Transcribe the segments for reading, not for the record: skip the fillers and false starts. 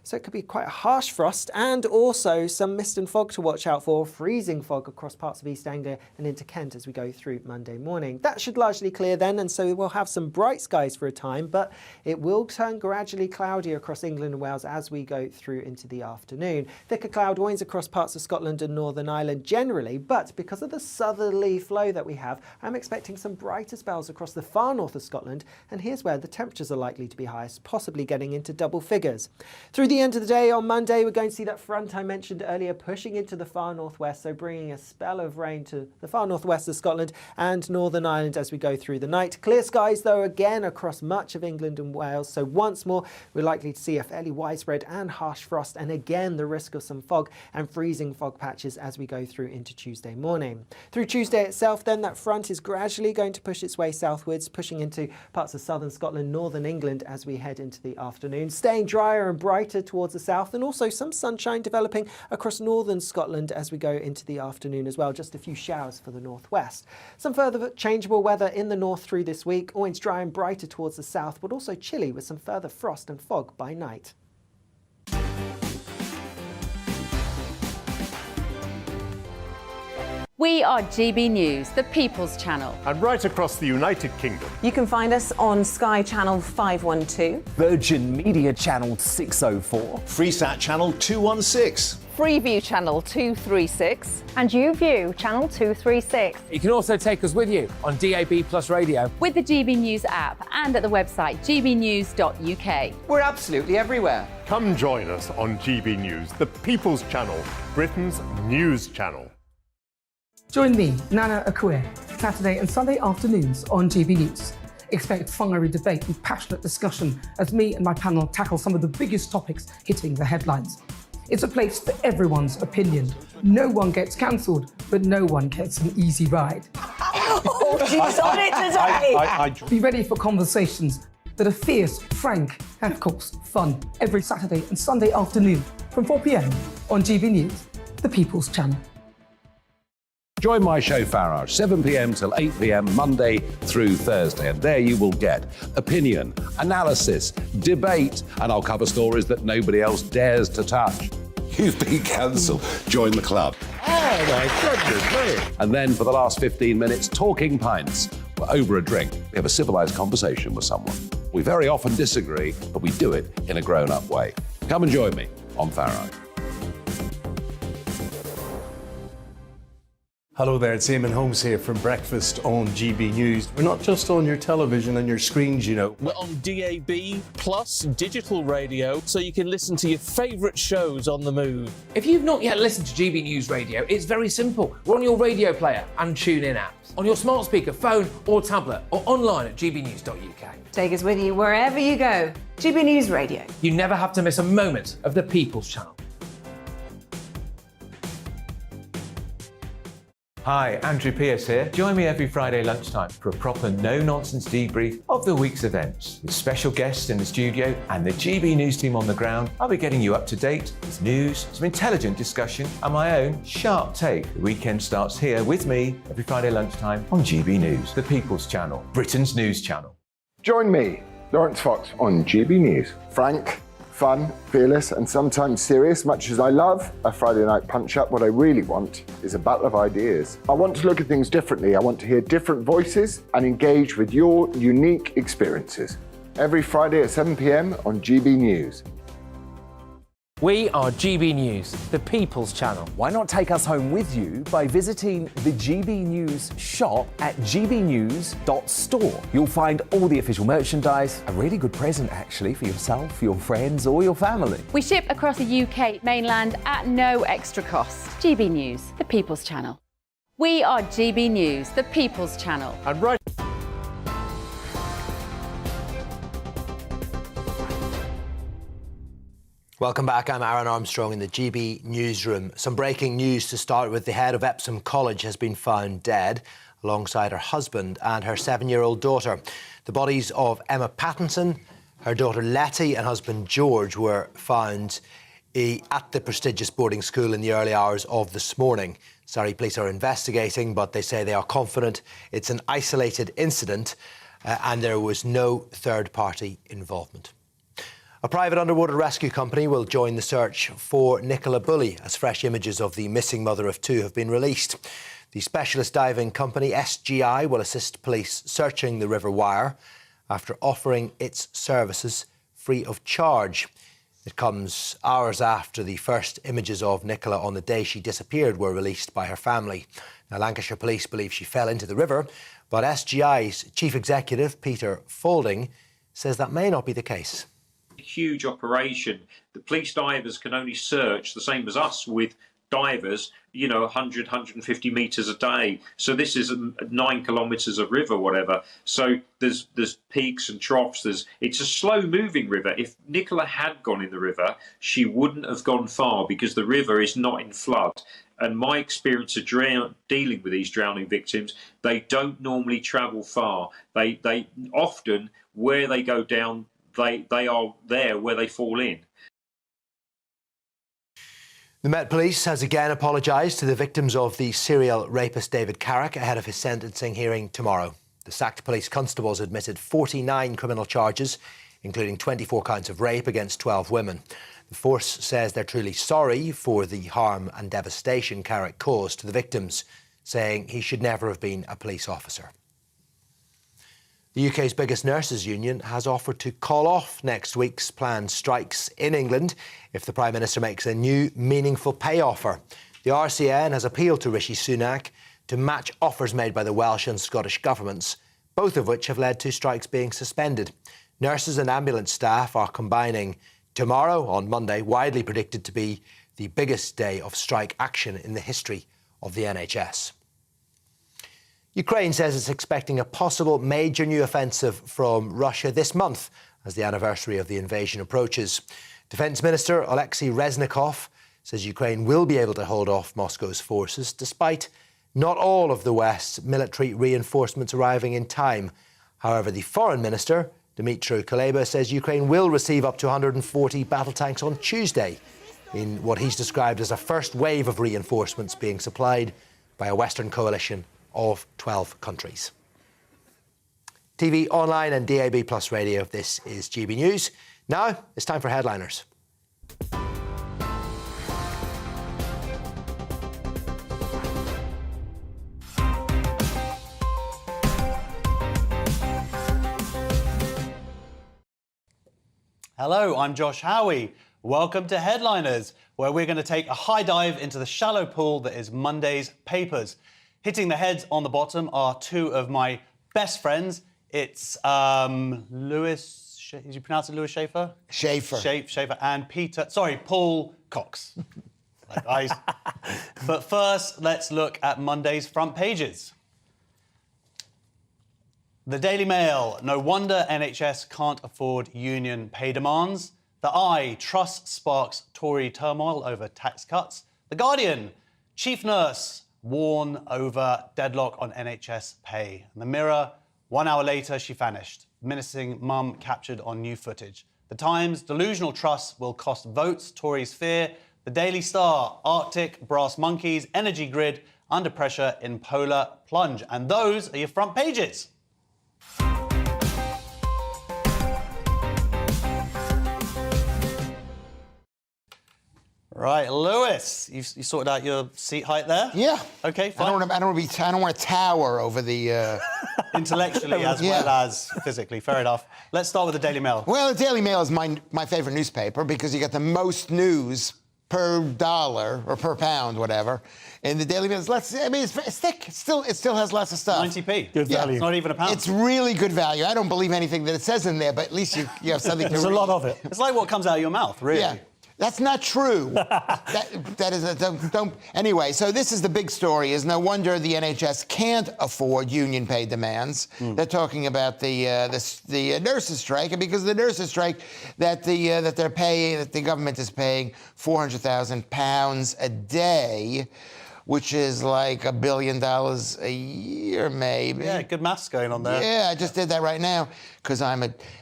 So it could be quite a harsh frost and also some mist and fog to watch out for, freezing fog across parts of East Anglia and into Kent as we go through Monday morning. That should largely clear then, and so we'll have some bright skies for a time, but it will turn gradually cloudy across England and Wales as we go through into the afternoon. Thicker cloud winds across parts of Scotland and Northern Ireland generally, but because of the southerly flow that we have, I'm expecting some brighter spells across the far north of Scotland, and here's where the temperatures are likely to be highest, possibly getting into double figures. Through the end of the day on Monday, we're going to see that front I mentioned earlier pushing into the far northwest, so bringing a spell of rain to the far northwest of Scotland and Northern Ireland as we go through the night. Clear skies though again across much of England and Wales, so once more we're likely to see a fairly widespread and harsh frost, and again the risk of some fog and freezing fog patches as we go through into Tuesday morning. Through Tuesday itself then, that front is gradually going to push its way southwards, pushing into parts of southern Scotland, northern England as we head into the afternoon, staying drier and brighter towards the south, and also some sunshine developing across northern Scotland as we go into the afternoon as well. Just a few showers for the northwest. Some further changeable weather in the north through this week, always dry and brighter towards the south, but also chilly with some further frost and fog by night. We are GB News, the People's Channel. And right across the United Kingdom. You can find us on Sky Channel 512, Virgin Media Channel 604, Freesat Channel 216. Freeview Channel 236 and YouView Channel 236. You can also take us with you on DAB+ radio with the GB News app and at the website gbnews.uk. We're absolutely everywhere. Come join us on GB News, the People's Channel, Britain's news channel. Join me, Nana Akue, Saturday and Sunday afternoons on GB News. Expect fiery debate and passionate discussion as me and my panel tackle some of the biggest topics hitting the headlines. It's a place for everyone's opinion. No one gets cancelled, but no one gets an easy ride. Oh, she's on it today! Be ready for conversations that are fierce, frank, and of course, fun. Every Saturday and Sunday afternoon from 4 p.m. on GB News, the People's Channel. Join my show Farage, 7 p.m. till 8 p.m. Monday through Thursday, and there you will get opinion, analysis, debate, and I'll cover stories that nobody else dares to touch. You've been cancelled. Join the club. Oh my goodness me. And then for the last 15 minutes, talking pints. We're over a drink. We have a civilised conversation with someone. We very often disagree, but we do it in a grown-up way. Come and join me on Farage. Hello there, it's Eamon Holmes here from Breakfast on GB News. We're not just on your television and your screens, you know. We're on DAB plus digital radio, so you can listen to your favourite shows on the move. If you've not yet listened to GB News Radio, it's very simple. We're on your radio player and TuneIn apps, on your smart speaker, phone or tablet, or online at gbnews.uk. Take us with you wherever you go. GB News Radio. You never have to miss a moment of the People's Channel. Hi, Andrew Pierce here. Join me every Friday lunchtime for a proper no-nonsense debrief of the week's events. With special guests in the studio and the GB News team on the ground, I'll be getting you up to date with news, some intelligent discussion and my own sharp take. The weekend starts here with me every Friday lunchtime on GB News, the People's Channel, Britain's news channel. Join me, Lawrence Fox, on GB News. Frank, fun, fearless, and sometimes serious. Much as I love a Friday night punch-up, what I really want is a battle of ideas. I want to look at things differently. I want to hear different voices and engage with your unique experiences. Every Friday at 7 p.m. on GB News. We are GB News, the People's Channel. Why not take us home with you by visiting the GB News shop at gbnews.store. You'll find all the official merchandise, a really good present actually for yourself, your friends or your family. We ship across the UK mainland at no extra cost. GB News, the People's Channel. We are GB News, the People's Channel. And right. Welcome back. I'm Aaron Armstrong in the GB newsroom. Some breaking news to start with. The head of Epsom College has been found dead alongside her husband and her 7-year-old daughter. The bodies of Emma Pattinson, her daughter Letty and husband George were found at the prestigious boarding school in the early hours of this morning. Surrey police are investigating, but they say they are confident it's an isolated incident and there was no third-party involvement. A private underwater rescue company will join the search for Nicola Bulley as fresh images of the missing mother of two have been released. The specialist diving company SGI will assist police searching the River Wyre after offering its services free of charge. It comes hours after the first images of Nicola on the day she disappeared were released by her family. Now, Lancashire Police believe she fell into the river, but SGI's chief executive, Peter Faulding, says that may not be the case. Huge operation. The police divers can only search the same as us with divers, 100, 150 metres a day. So this is 9 kilometres of river, whatever. So there's peaks and troughs. It's a slow-moving river. If Nicola had gone in the river, she wouldn't have gone far because the river is not in flood. And my experience of dealing with these drowning victims, they don't normally travel far. They often, where they go down, they are there where they fall in. The Met Police has again apologised to the victims of the serial rapist David Carrick ahead of his sentencing hearing tomorrow. The sacked police constables admitted 49 criminal charges, including 24 counts of rape against 12 women. The force says they're truly sorry for the harm and devastation Carrick caused to the victims, saying he should never have been a police officer. The UK's biggest nurses' union has offered to call off next week's planned strikes in England if the Prime Minister makes a new, meaningful pay offer. The RCN has appealed to Rishi Sunak to match offers made by the Welsh and Scottish governments, both of which have led to strikes being suspended. Nurses and ambulance staff are combining tomorrow, on Monday, widely predicted to be the biggest day of strike action in the history of the NHS. Ukraine says it's expecting a possible major new offensive from Russia this month as the anniversary of the invasion approaches. Defence Minister Alexei Reznikov says Ukraine will be able to hold off Moscow's forces despite not all of the West's military reinforcements arriving in time. However, the Foreign Minister, Dmytro Kuleba, says Ukraine will receive up to 140 battle tanks on Tuesday in what he's described as a first wave of reinforcements being supplied by a Western coalition of 12 countries. TV, online and DAB+ radio, this is GB News. Now, it's time for headliners. Hello, I'm Josh Howie. Welcome to Headliners, where we're going to take a high dive into the shallow pool that is Monday's papers. Hitting the heads on the bottom are two of my best friends. It's Lewis, did you pronounce it Lewis Schaefer? Schaefer and Paul Cox. Guys. But first, let's look at Monday's front pages. The Daily Mail, no wonder NHS can't afford union pay demands. The Eye, Truss sparks Tory turmoil over tax cuts. The Guardian, chief nurse warn over deadlock on NHS pay. And The Mirror, 1 hour later, she vanished. Menacing mum captured on new footage. The Times, delusional Truss will cost votes, Tories fear. The Daily Star, Arctic, brass monkeys, energy grid, under pressure in polar plunge. And those are your front pages. Right, Lewis, you sorted out your seat height there? Yeah. Okay, fine. I don't want to tower over the... Intellectually as well as physically, fair enough. Let's start with the Daily Mail. Well, the Daily Mail is my favourite newspaper because you get the most news per dollar or per pound, whatever. And the Daily Mail is it's thick. It still has lots of stuff. 90p. Good value. It's not even a pound. It's really good value. I don't believe anything that it says in there, but at least you have something to read. There's a lot of it. It's like what comes out of your mouth, really. Yeah. That's not true. Don't. Anyway, so this is the big story. Is no wonder the NHS can't afford union pay demands. They're talking about the nurses' strike, and because of the nurses' strike, that the government is paying £400,000 a day, which is like $1 billion a year, maybe. Yeah, good maths going on there. Yeah, I just did that right now because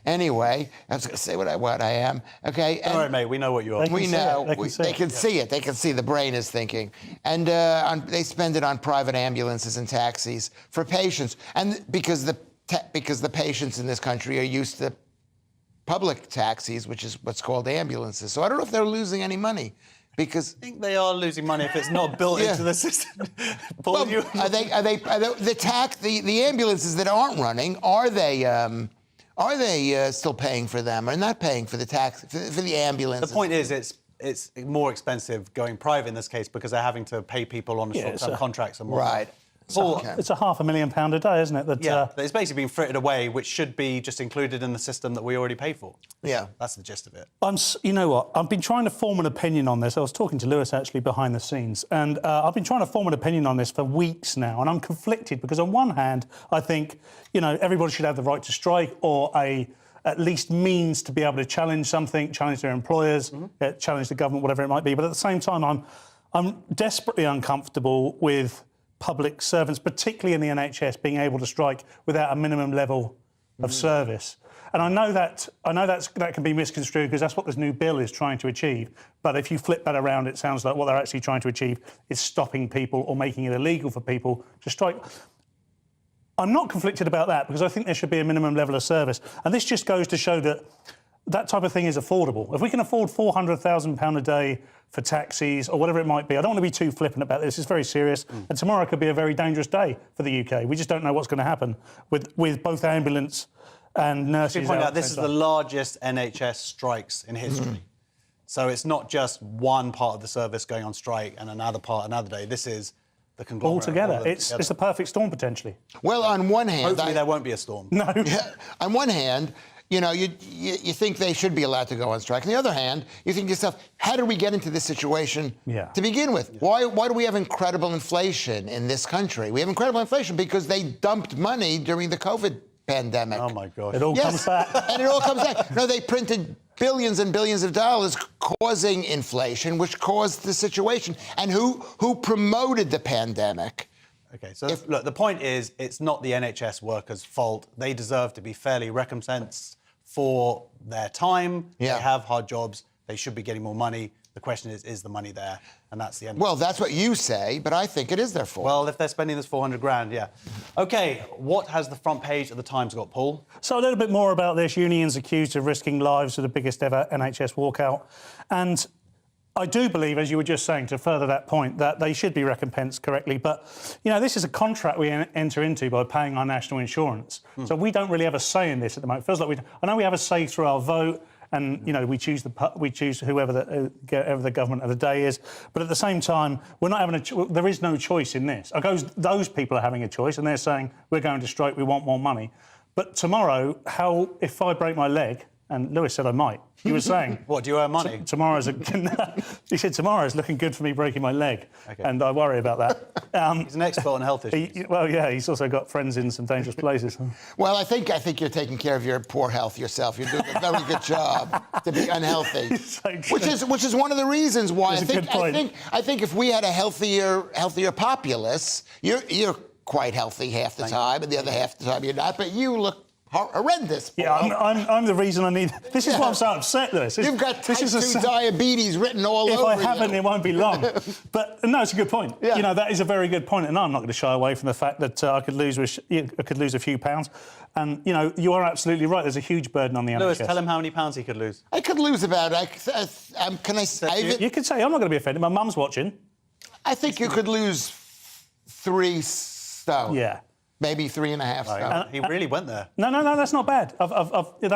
anyway, I was going to say what I am. Okay. Don't worry, mate, we know what you are. We know. They can see it. They can see the brain is thinking. And they spend it on private ambulances and taxis for patients. And because the patients in this country are used to public taxis, which is what's called ambulances. So I don't know if they're losing any money. Because I think they are losing money if it's not built into the system. Well, are they the ambulances that aren't running? Are they still paying for them? Or not paying for the tax for the ambulance? The point is, it's more expensive going private in this case because they're having to pay people on short-term contracts and more. Right. Paul, it's £500,000 a day, isn't it? That it's basically being frittered away, which should be just included in the system that we already pay for. Yeah. That's the gist of it. You know what? I've been trying to form an opinion on this. I was talking to Lewis, actually, behind the scenes, and I've been trying to form an opinion on this for weeks now, and I'm conflicted because, on one hand, I think, everybody should have the right to strike or at least means to be able to challenge something, challenge their employers, challenge the government, whatever it might be. But at the same time, I'm desperately uncomfortable with public servants, particularly in the NHS, being able to strike without a minimum level of service. And I know that can be misconstrued because that's what this new bill is trying to achieve. But if you flip that around, it sounds like what they're actually trying to achieve is stopping people or making it illegal for people to strike. I'm not conflicted about that because I think there should be a minimum level of service. And this just goes to show that type of thing is affordable. If we can afford £400,000 a day for taxis or whatever it might be, I don't want to be too flippant about this. It's very serious. And tomorrow could be a very dangerous day for the UK. We just don't know what's going to happen with both ambulance and nurses. To point out, this is the largest NHS strikes in history. So it's not just one part of the service going on strike and another part another day. This is the conglomerate. Altogether. It's a perfect storm, potentially. Well, on one hand... Hopefully there won't be a storm. No. On one hand... you think they should be allowed to go on strike. On the other hand, you think to yourself, how did we get into this situation to begin with? Why do we have incredible inflation in this country? We have incredible inflation because they dumped money during the COVID pandemic. Oh, my gosh. It all comes back. And it all comes back. No, they printed billions and billions of dollars causing inflation, which caused the situation. And who promoted the pandemic? OK, so look, the point is, it's not the NHS workers' fault. They deserve to be fairly recompensed for their time. They have hard jobs. They should be getting more money. The question is the money there? And that's the end. Well, that's what you say, but I think it is their fault. Well, if they're spending this 400 grand, yeah. OK, what has the front page of the Times got, Paul? So a little bit more about this. Unions accused of risking lives with the biggest ever NHS walkout. And I do believe, as you were just saying, to further that point, that they should be recompensed correctly. But, this is a contract we enter into by paying our national insurance. So we don't really have a say in this at the moment. It feels like I know we have a say through our vote and, we choose whoever the government of the day is. But at the same time, we're not having there is no choice in this. Those people are having a choice and they're saying, we're going to strike, we want more money. But tomorrow, if I break my leg, and Lewis said I might. He was saying... What, do you earn money? He said, tomorrow's looking good for me breaking my leg. Okay. And I worry about that. He's an expert on health issues. He's also got friends in some dangerous places. Well, I think you're taking care of your poor health yourself. You're doing a very good job to be unhealthy. Which is one of the reasons why I think if we had a healthier populace, you're quite healthy half the time, and the other half the time you're not, but you look horrendous. Yeah, I'm the reason I need... This is why I'm so upset, Lewis. You've got type 2 diabetes written all over you. If I haven't, it won't be long. But, no, it's a good point. Yeah. That is a very good point, and I'm not going to shy away from the fact that I could lose a few pounds. And, you are absolutely right. There's a huge burden on the NHS. Lewis, tell him how many pounds he could lose. I could lose about... can I say... You could say, I'm not going to be offended. My mum's watching. I think you could lose 3 stone. Yeah. Maybe 3.5 stone. He really went there. No, that's not bad.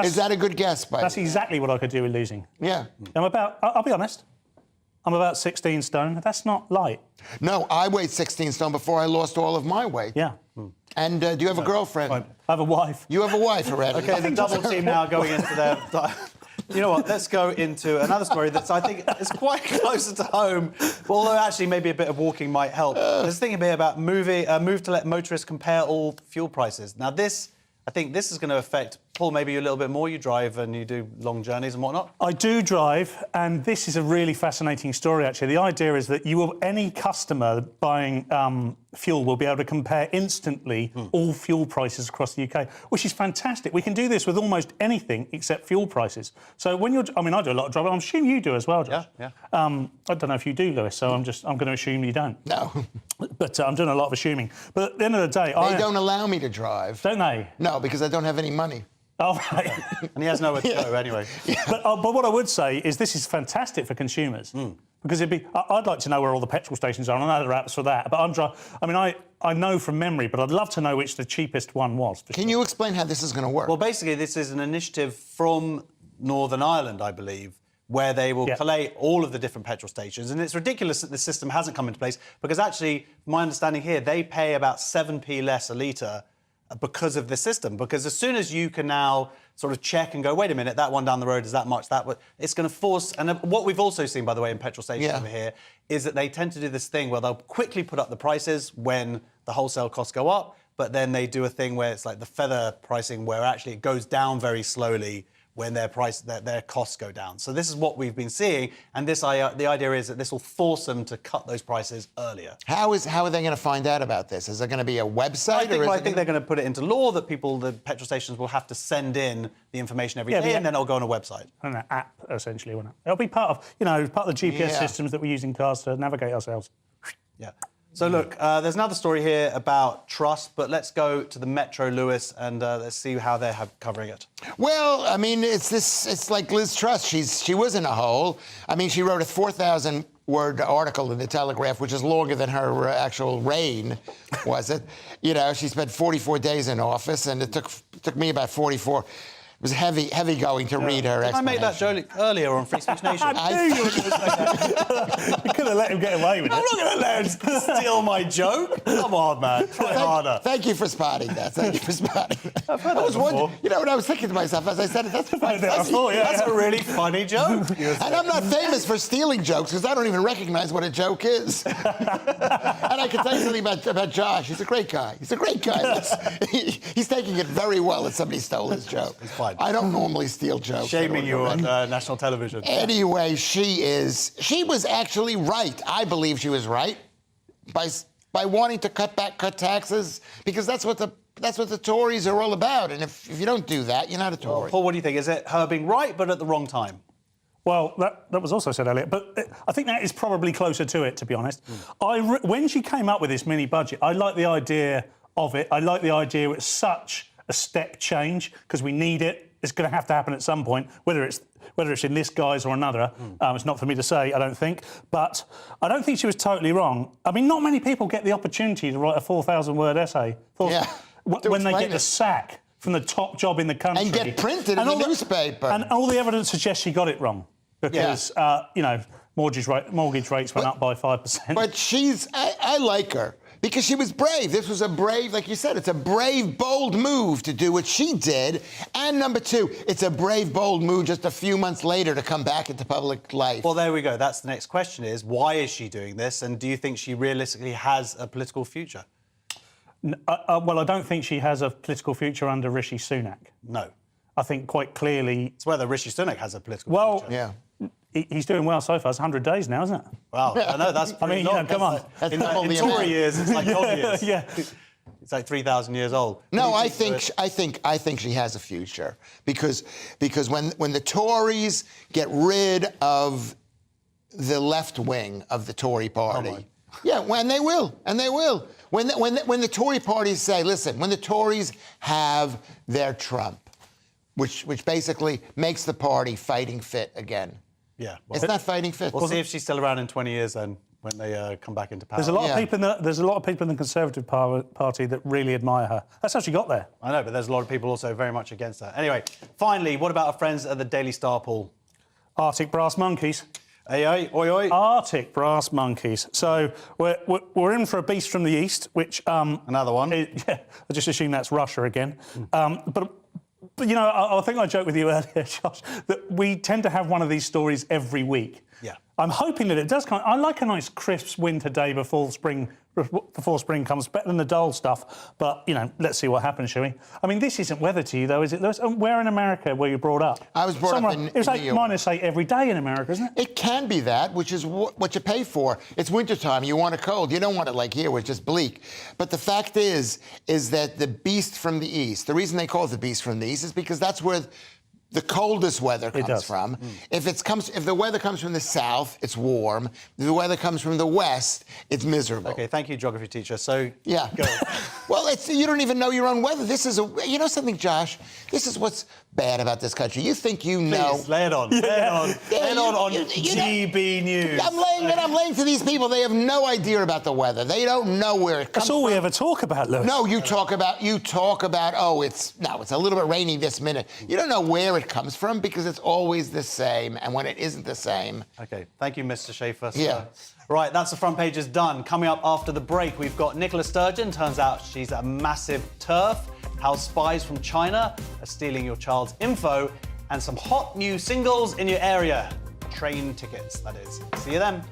Is that a good guess, by That's exactly what I could do with losing. Yeah. I'll be honest, I'm about 16 stone. That's not light. No, I weighed 16 stone before I lost all of my weight. Yeah. And do you have a girlfriend? I have a wife. You have a wife already. OK, the double team now going into their... You know what, let's go into another story that's, I think, is quite closer to home, although actually maybe a bit of walking might help. There's a thing here about move to let motorists compare all fuel prices. Now I think this is going to affect, Paul, maybe you a little bit more. You drive and you do long journeys and whatnot. I do drive, and this is a really fascinating story, actually. The idea is that any customer buying fuel will be able to compare instantly all fuel prices across the UK, which is fantastic. We can do this with almost anything except fuel prices. So when I do a lot of driving. I'm assuming you do as well, Josh. Yeah. I don't know if you do, Lewis, so I'm going to assume you don't. No. But I'm doing a lot of assuming. But at the end of the day... They don't allow me to drive. Don't they? No, because I don't have any money. Oh, right. And he has nowhere to go anyway. But what I would say is this is fantastic for consumers because I'd like to know where all the petrol stations are. And I know there are apps for that, but I know from memory, but I'd love to know which the cheapest one was. Can you explain how this is going to work? Well, basically, this is an initiative from Northern Ireland, I believe, where they will collate all of the different petrol stations. And it's ridiculous that the system hasn't come into place because actually, my understanding here, they pay about 7p less a litre because of the system. Because as soon as you can now sort of check and go, wait a minute, that one down the road is that much, it's going to force... And what we've also seen, by the way, in petrol stations over here, is that they tend to do this thing where they'll quickly put up the prices when the wholesale costs go up, but then they do a thing where it's like the feather pricing where actually it goes down very slowly when their costs go down. So this is what we've been seeing, and the idea is that this will force them to cut those prices earlier. How are they going to find out about this? Is there going to be a website? I think they're going to put it into law that the petrol stations will have to send in the information every day, and then it'll go on a website. An app, essentially, won't it? It'll be part of the GPS systems that we use in cars to navigate ourselves. Yeah. So look, there's another story here about trust, but let's go to the Metro, Lewis, and let's see how they're covering it. Well, I mean, it's like Liz Truss. She was in a hole. I mean, she wrote a 4,000-word article in the Telegraph, which is longer than her actual reign, was it? She spent 44 days in office, and it took me about 44. It was heavy going to read her. Did I make that joke earlier on Free Speech Nation? I knew you were going to say that. You could have let him get away with it. I'm not going to let him steal my joke. Come on, man. Try harder. Thank you for spotting that. Thank you for spotting that. I've heard that before. When I was thinking to myself, as I said it, that's quite funny. That's a really funny joke. And I'm not famous for stealing jokes because I don't even recognize what a joke is. And I can tell you something about Josh. He's a great guy. He's taking it very well that somebody stole his joke. It's fine. I don't normally steal jokes. Shaming you on national television. Anyway, she was actually right. I believe she was right by wanting to cut taxes because that's what the Tories are all about. And if you don't do that, you're not a Tory. Well, Paul, what do you think? Is it her being right but at the wrong time? Well, that was also said earlier, but I think that is probably closer to it, to be honest. When she came up with this mini budget, I like the idea of it. I like the idea it's such a step change because we need it. It's going to have to happen at some point, whether it's in this guise or another. It's not for me to say, I don't think. But I don't think she was totally wrong. I mean, not many people get the opportunity to write a 4,000-word essay when they get the sack from the top job in the country. And get printed in the newspaper. And all the evidence suggests she got it wrong because, mortgage rates went up by 5%. But I like her. Because she was brave. This was a brave, like you said, it's a brave, bold move to do what she did. And number two, it's a brave, bold move just a few months later to come back into public life. Well, there we go. That's the next question is, why is she doing this? And do you think she realistically has a political future? Well, I don't think she has a political future under Rishi Sunak. No. I think quite clearly... It's whether Rishi Sunak has a political future. Yeah. He's doing well so far. It's 100 days now, isn't it? Wow, I know, that's pretty long. Come on. In Tory years, it's like dog years. Yeah. It's like 3,000 years old. No, I think she has a future because when the Tories get rid of the left wing of the Tory party, and they will. When the Tory parties say, listen, when the Tories have their Trump, which basically makes the party fighting fit again. Yeah, it's not fighting fit. We'll see if she's still around in 20 years then, when they come back into power. There's a lot of people in the Conservative Party that really admire her. That's how she got there. I know, but there's a lot of people also very much against her. Anyway, finally, what about our friends at the Daily Star, Paul? Arctic brass monkeys. Oi, oi. Arctic brass monkeys. So we're in for a beast from the east, which another one. I just assume that's Russia again. But I think I joked with you earlier, Josh, that we tend to have one of these stories every week. Yeah. I'm hoping that it does come. I like a nice crisp winter day before spring comes, better than the dull stuff. But, let's see what happens, shall we? I mean, this isn't weather to you, though, is it, Lewis? Where in America were you brought up? I was brought up in It was like New York. -8 every day in America, isn't it? It can be that, which is what you pay for. It's wintertime. You want it cold. You don't want it like here, where it's just bleak. But the fact is that the beast from the east, the reason they call it the beast from the east is because that's where the coldest weather comes from. If the weather comes from the south, it's warm. If the weather comes from the west, it's miserable. Okay, thank you, geography teacher. So, yeah. Go. Well, you don't even know your own weather. You know something, Josh? This is what's bad about this country. You think you know. Please, lay it on. Lay it on. Lay it on GB News. I'm laying to these people. They have no idea about the weather. They don't know where it comes from. That's all we ever talk about, Lewis. No, you talk about, it's a little bit rainy this minute. You don't know where it comes from because it's always the same. And when it isn't the same. Okay, thank you, Mr. Schaefer. Yeah. Right, that's the front page is done. Coming up after the break, we've got Nicola Sturgeon. Turns out she's a massive TERF. How spies from China are stealing your child's info. And some hot new singles in your area. Train tickets, that is. See you then.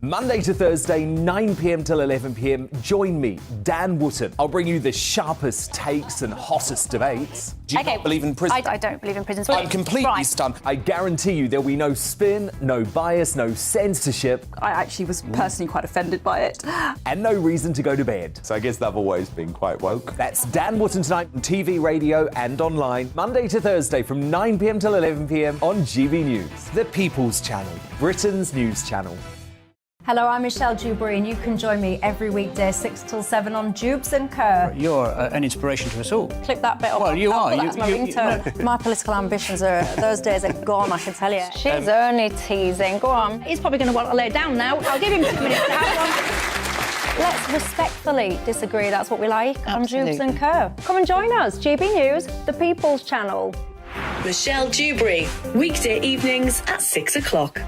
Monday to Thursday, 9 p.m. till 11 p.m. Join me, Dan Wootton. I'll bring you the sharpest takes and hottest debates. Do you not believe in prison? I don't believe in prisons. I'm completely stunned. I guarantee you there'll be no spin, no bias, no censorship. I actually was personally quite offended by it. And no reason to go to bed. So I guess they've always been quite woke. That's Dan Wootton tonight on TV, radio and online. Monday to Thursday from 9 p.m. till 11 p.m. on GB News. The People's Channel, Britain's news channel. Hello, I'm Michelle Dewberry, and you can join me every weekday 6 till 7 on Jubes and Kerr. You're an inspiration to us all. Clip that bit off. Well, you are. That's my ringtone. My political ambitions those days are gone, I can tell you. She's only teasing. Go on. He's probably going to want to lay down now. I'll give him 2 minutes to have one. Let's respectfully disagree. That's what we like on Jubes and Kerr. Come and join us. GB News, the People's Channel. Michelle Dewberry, weekday evenings at 6 o'clock.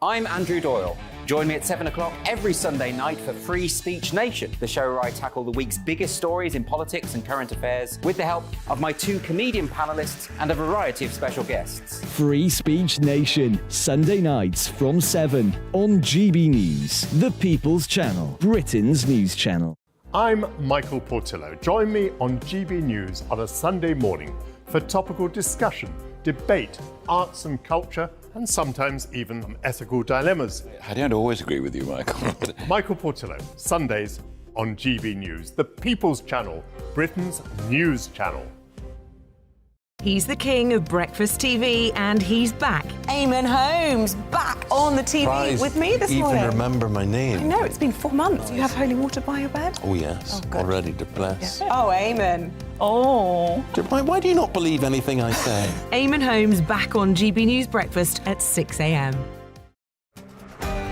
I'm Andrew Doyle. Join me at 7 o'clock every Sunday night for Free Speech Nation, the show where I tackle the week's biggest stories in politics and current affairs with the help of my 2 comedian panellists and a variety of special guests. Free Speech Nation, Sunday nights from 7 on GB News, the People's Channel, Britain's news channel. I'm Michael Portillo. Join me on GB News on a Sunday morning for topical discussion, debate, arts and culture, and sometimes even ethical dilemmas. I don't always agree with you, Michael. Michael Portillo, Sundays on GB News, the People's Channel, Britain's news channel. He's the king of breakfast TV, and he's back. Eamon Holmes, back on the TV with me this morning. Even remember my name. I know, it's been 4 months. You have holy water by your bed? Oh, yes. Oh, already to bless. Yeah. Oh, Eamon. Oh. Why do you not believe anything I say? Eamon Holmes back on GB News Breakfast at 6 a.m.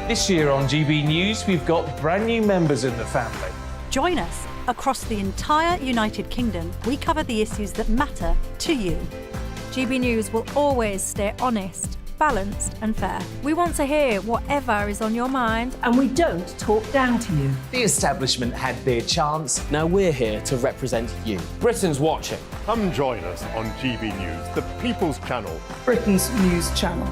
This year on GB News, we've got brand new members in the family. Join us. Across the entire United Kingdom, we cover the issues that matter to you. GB News will always stay honest, balanced and fair. We want to hear whatever is on your mind, and we don't talk down to you. The establishment had their chance. Now we're here to represent you. Britain's watching. Come join us on GB News, the People's Channel, Britain's news channel.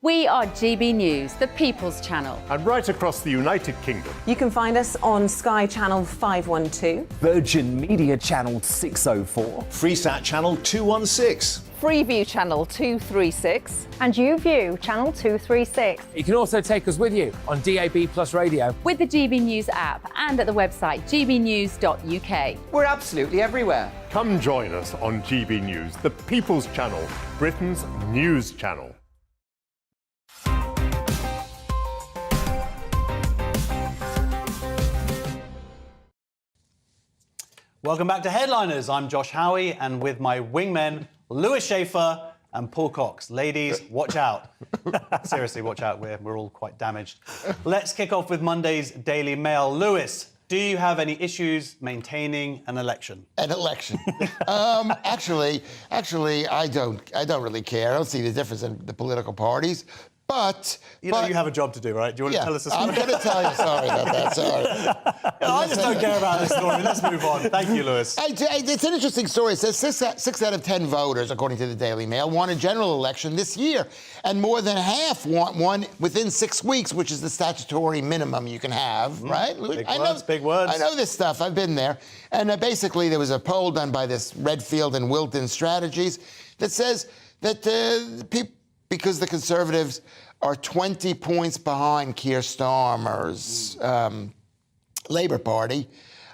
We are GB News, the People's Channel. and right across the United Kingdom. You can find us on Sky Channel 512. Virgin Media Channel 604. Freesat Channel 216. Freeview Channel 236. And YouView, Channel 236. You can also take us with you on DAB Plus Radio. With the GB News app and at the website gbnews.uk. We're absolutely everywhere. Come join us on GB News, the People's Channel, Britain's news channel. Welcome back to Headliners. I'm Josh Howie, and with my wingmen, Lewis Schaefer and Paul Cox. Ladies, watch out. Seriously, watch out. We're all quite damaged. Let's kick off with Monday's Daily Mail. Lewis, do you have any issues maintaining an election? An election? Actually, I don't really care. I don't see the difference in the political parties. But you know you have a job to do, right? Do you want to tell us a story? I'm going to tell you. Sorry about that. Sorry. I just don't care about this story. Let's move on. Thank you, Lewis. It's an interesting story. It says 6 out of 10 voters, according to the Daily Mail, want a general election this year, and more than half want one within 6 weeks, which is the statutory minimum you can have. Right? Big words. I know this stuff. I've been there. And basically, there was a poll done by this Redfield and Wilton Strategies that says that because the Conservatives are 20 points behind Keir Starmer's Labour Party.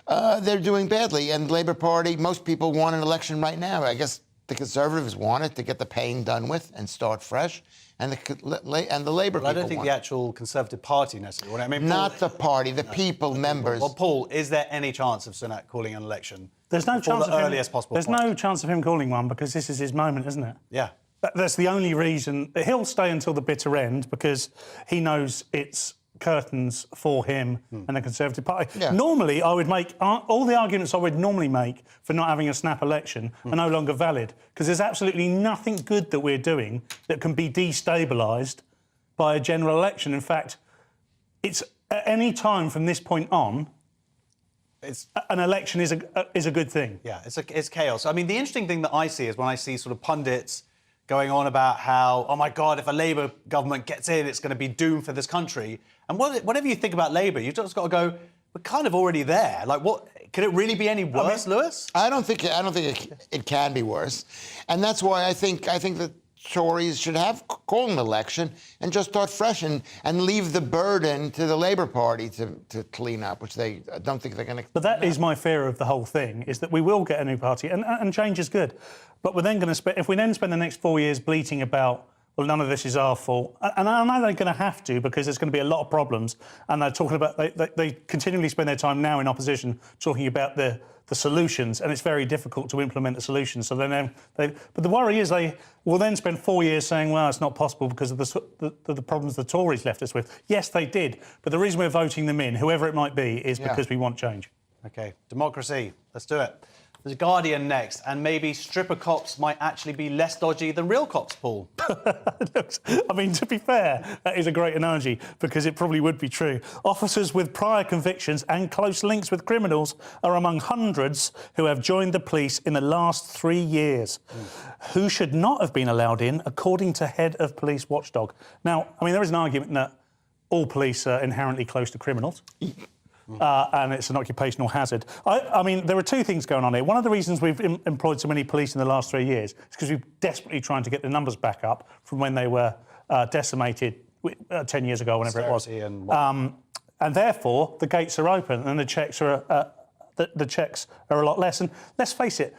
They're doing badly, and the Labour Party, most people want an election right now. I guess the Conservatives want it to get the pain done with and start fresh, and the Labour people I don't think want the actual Conservative Party necessarily. I mean, not the party, the people, members. Well, Paul, is there any chance of Sunak calling an election? There's no chance the earliest possible. There's no chance of him calling one because this is his moment, isn't it? Yeah. That's the only reason. He'll stay until the bitter end because he knows it's curtains for him and the Conservative Party. Yeah. Normally, I would make all the arguments I would normally make for not having a snap election are no longer valid because there's absolutely nothing good that we're doing that can be destabilised by a general election. In fact, it's at any time from this point on, an election is a good thing. Yeah, it's chaos. I mean, the interesting thing that I see is when I see sort of pundits going on about how, oh my God, if a Labour government gets in, it's going to be doomed for this country. And whatever you think about Labour, you've just got to go, we're kind of already there. Like, what could it really be any worse, Lewis? I don't think it can be worse, and that's why I think the Tories should call an election and just start fresh and leave the burden to the Labour Party to clean up, which I don't think they're going to. But that is my fear of the whole thing, is that we will get a new party, and change is good. But we're then going to spend, if we then spend the next 4 years bleating about, well, none of this is our fault, and I know they're going to have to because there's going to be a lot of problems, and they're talking about, they continually spend their time now in opposition talking about the solutions, and it's very difficult to implement the solutions. So then but the worry is they will then spend 4 years saying, well, it's not possible because of the problems the Tories left us with. Yes, they did, but the reason we're voting them in, whoever it might be, is because we want change. OK, democracy, let's do it. There's a Guardian next, and maybe stripper cops might actually be less dodgy than real cops, Paul. I mean, to be fair, that is a great analogy because it probably would be true. Officers with prior convictions and close links with criminals are among hundreds who have joined the police in the last 3 years. Who should not have been allowed in, according to head of police watchdog. Now, I mean, there is an argument that all police are inherently close to criminals. And it's an occupational hazard. I mean, there are two things going on here. One of the reasons we've employed so many police in the last 3 years is because we're desperately trying to get the numbers back up from when they were decimated 10 years ago, whenever it was. And therefore, the gates are open and the checks are a lot less. And let's face it,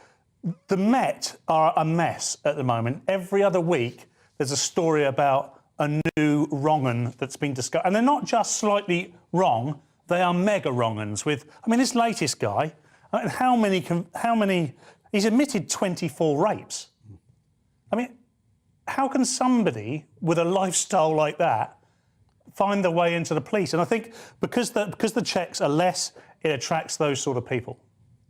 the Met are a mess at the moment. Every other week, there's a story about a new wrong-un that's been discovered. And they're not just slightly wrong, they are mega wrong-uns with, I mean, this latest guy, how many, he's admitted 24 rapes. I mean, how can somebody with a lifestyle like that find their way into the police? And I think because the checks are less, it attracts those sort of people.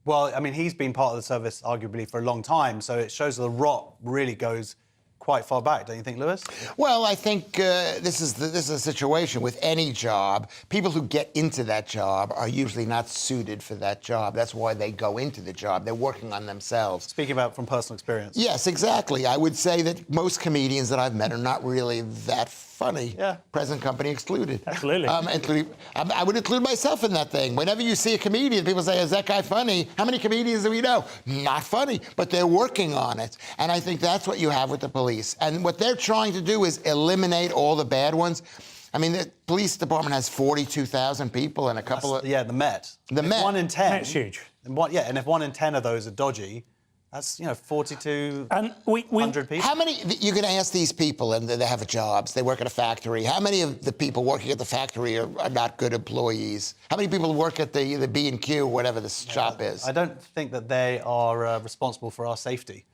Well, I mean, he's been part of the service arguably for a long time, so it shows that the rot really goes quite far back, don't you think, Lewis? Well, I think this is a situation with any job. People who get into that job are usually not suited for that job. That's why they go into the job. They're working on themselves. Speaking about from personal experience. Yes, exactly. I would say that most comedians that I've met are not really that funny. Yeah. Present company excluded. Absolutely. I would include myself in that thing. Whenever you see a comedian, people say, is that guy funny? How many comedians do we know? Not funny, but they're working on it. And I think that's what you have with the police. And what they're trying to do is eliminate all the bad ones. I mean, the police department has 42,000 people and a couple of... Yeah, the Met. The Met. 1 in 10. That's huge. And if 1 in 10 of those are dodgy, that's, 4,200 people. How many, you can ask these people, and they have jobs, they work at a factory. How many of the people working at the factory are not good employees? How many people work at the B&Q, whatever the shop is? I don't think that they are responsible for our safety.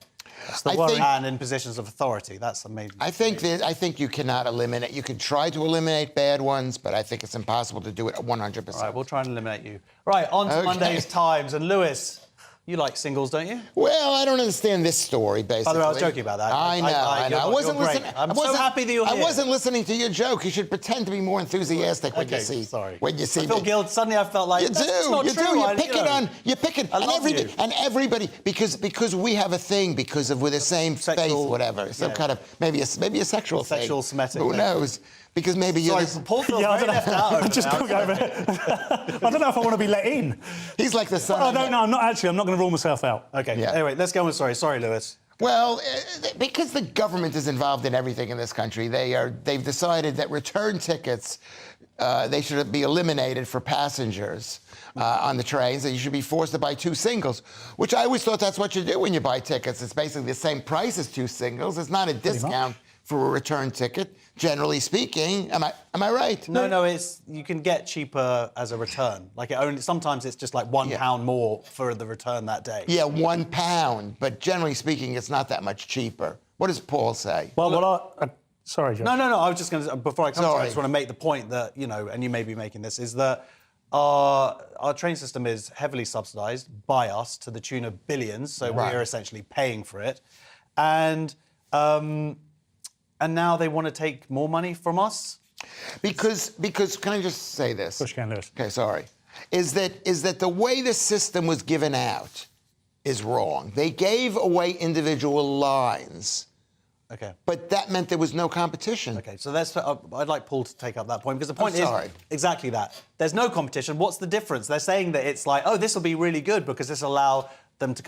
That's the worry. And in positions of authority, that's the main... I think you cannot eliminate... You can try to eliminate bad ones, but I think it's impossible to do it 100%. All right, we'll try and eliminate you. Right, on to Monday's Times. And Lewis, you like singles, don't you? Well, I don't understand this story, basically. By the way, I was joking about that. I know. I wasn't listening. I'm so happy that you're here. I wasn't listening to your joke. You should pretend to be more enthusiastic when you see. Sorry. When you see I feel guilty. Suddenly, I felt like you do. Not you true. do. You're picking. I love you. And everybody because we have a thing because of we're the same faith, whatever. Some kind of maybe a sexual thing. Sexual Semitic. Who knows? Because maybe you're... Sorry, Paul feels very left out over just over. I don't know if I want to be let in. He's like the son. I don't know. I'm not going to rule myself out. OK, Anyway, let's go on. Sorry, Lewis. Well, because the government is involved in everything in this country, they've decided that return tickets, they should be eliminated for passengers on the trains, that you should be forced to buy 2 singles, which I always thought that's what you do when you buy tickets. It's basically the same price as 2 singles. It's not a discount for a return ticket, generally speaking. Am I right? No, it's you can get cheaper as a return. Like sometimes it's just like £1 more for the return that day. Yeah, £1, but generally speaking, it's not that much cheaper. What does Paul say? Well, sorry, John. No. I was just going to, before I come to it, I just want to make the point that, and you may be making this, is that our train system is heavily subsidised by us to the tune of billions, so we're essentially paying for it. And now they want to take more money from us? Because can I just say this? Push can, Lewis. Okay, sorry. Is that the way the system was given out is wrong. They gave away individual lines. Okay. But that meant there was no competition. Okay, so I'd like Paul to take up that point, because the point is exactly that. There's no competition. What's the difference? They're saying that it's like, oh, this will be really good because this will allow them to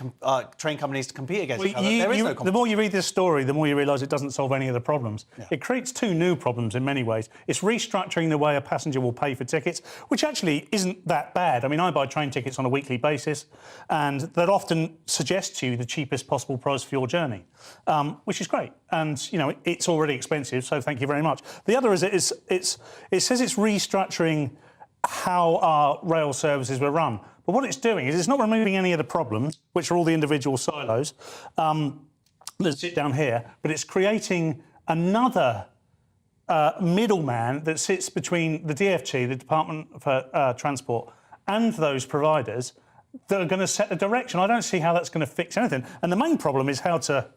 train companies to compete against each other. There is no competition. The more you read this story, the more you realise it doesn't solve any of the problems. Yeah. It creates 2 new problems in many ways. It's restructuring the way a passenger will pay for tickets, which actually isn't that bad. I mean, I buy train tickets on a weekly basis, and that often suggests to you the cheapest possible price for your journey, which is great. And, it's already expensive, so thank you very much. The other is it says it's restructuring how our rail services were run. But what it's doing is it's not removing any of the problems, which are all the individual silos that sit down here, but it's creating another middleman that sits between the DfT, the Department for Transport, and those providers that are going to set the direction. I don't see how that's going to fix anything. And the main problem is how to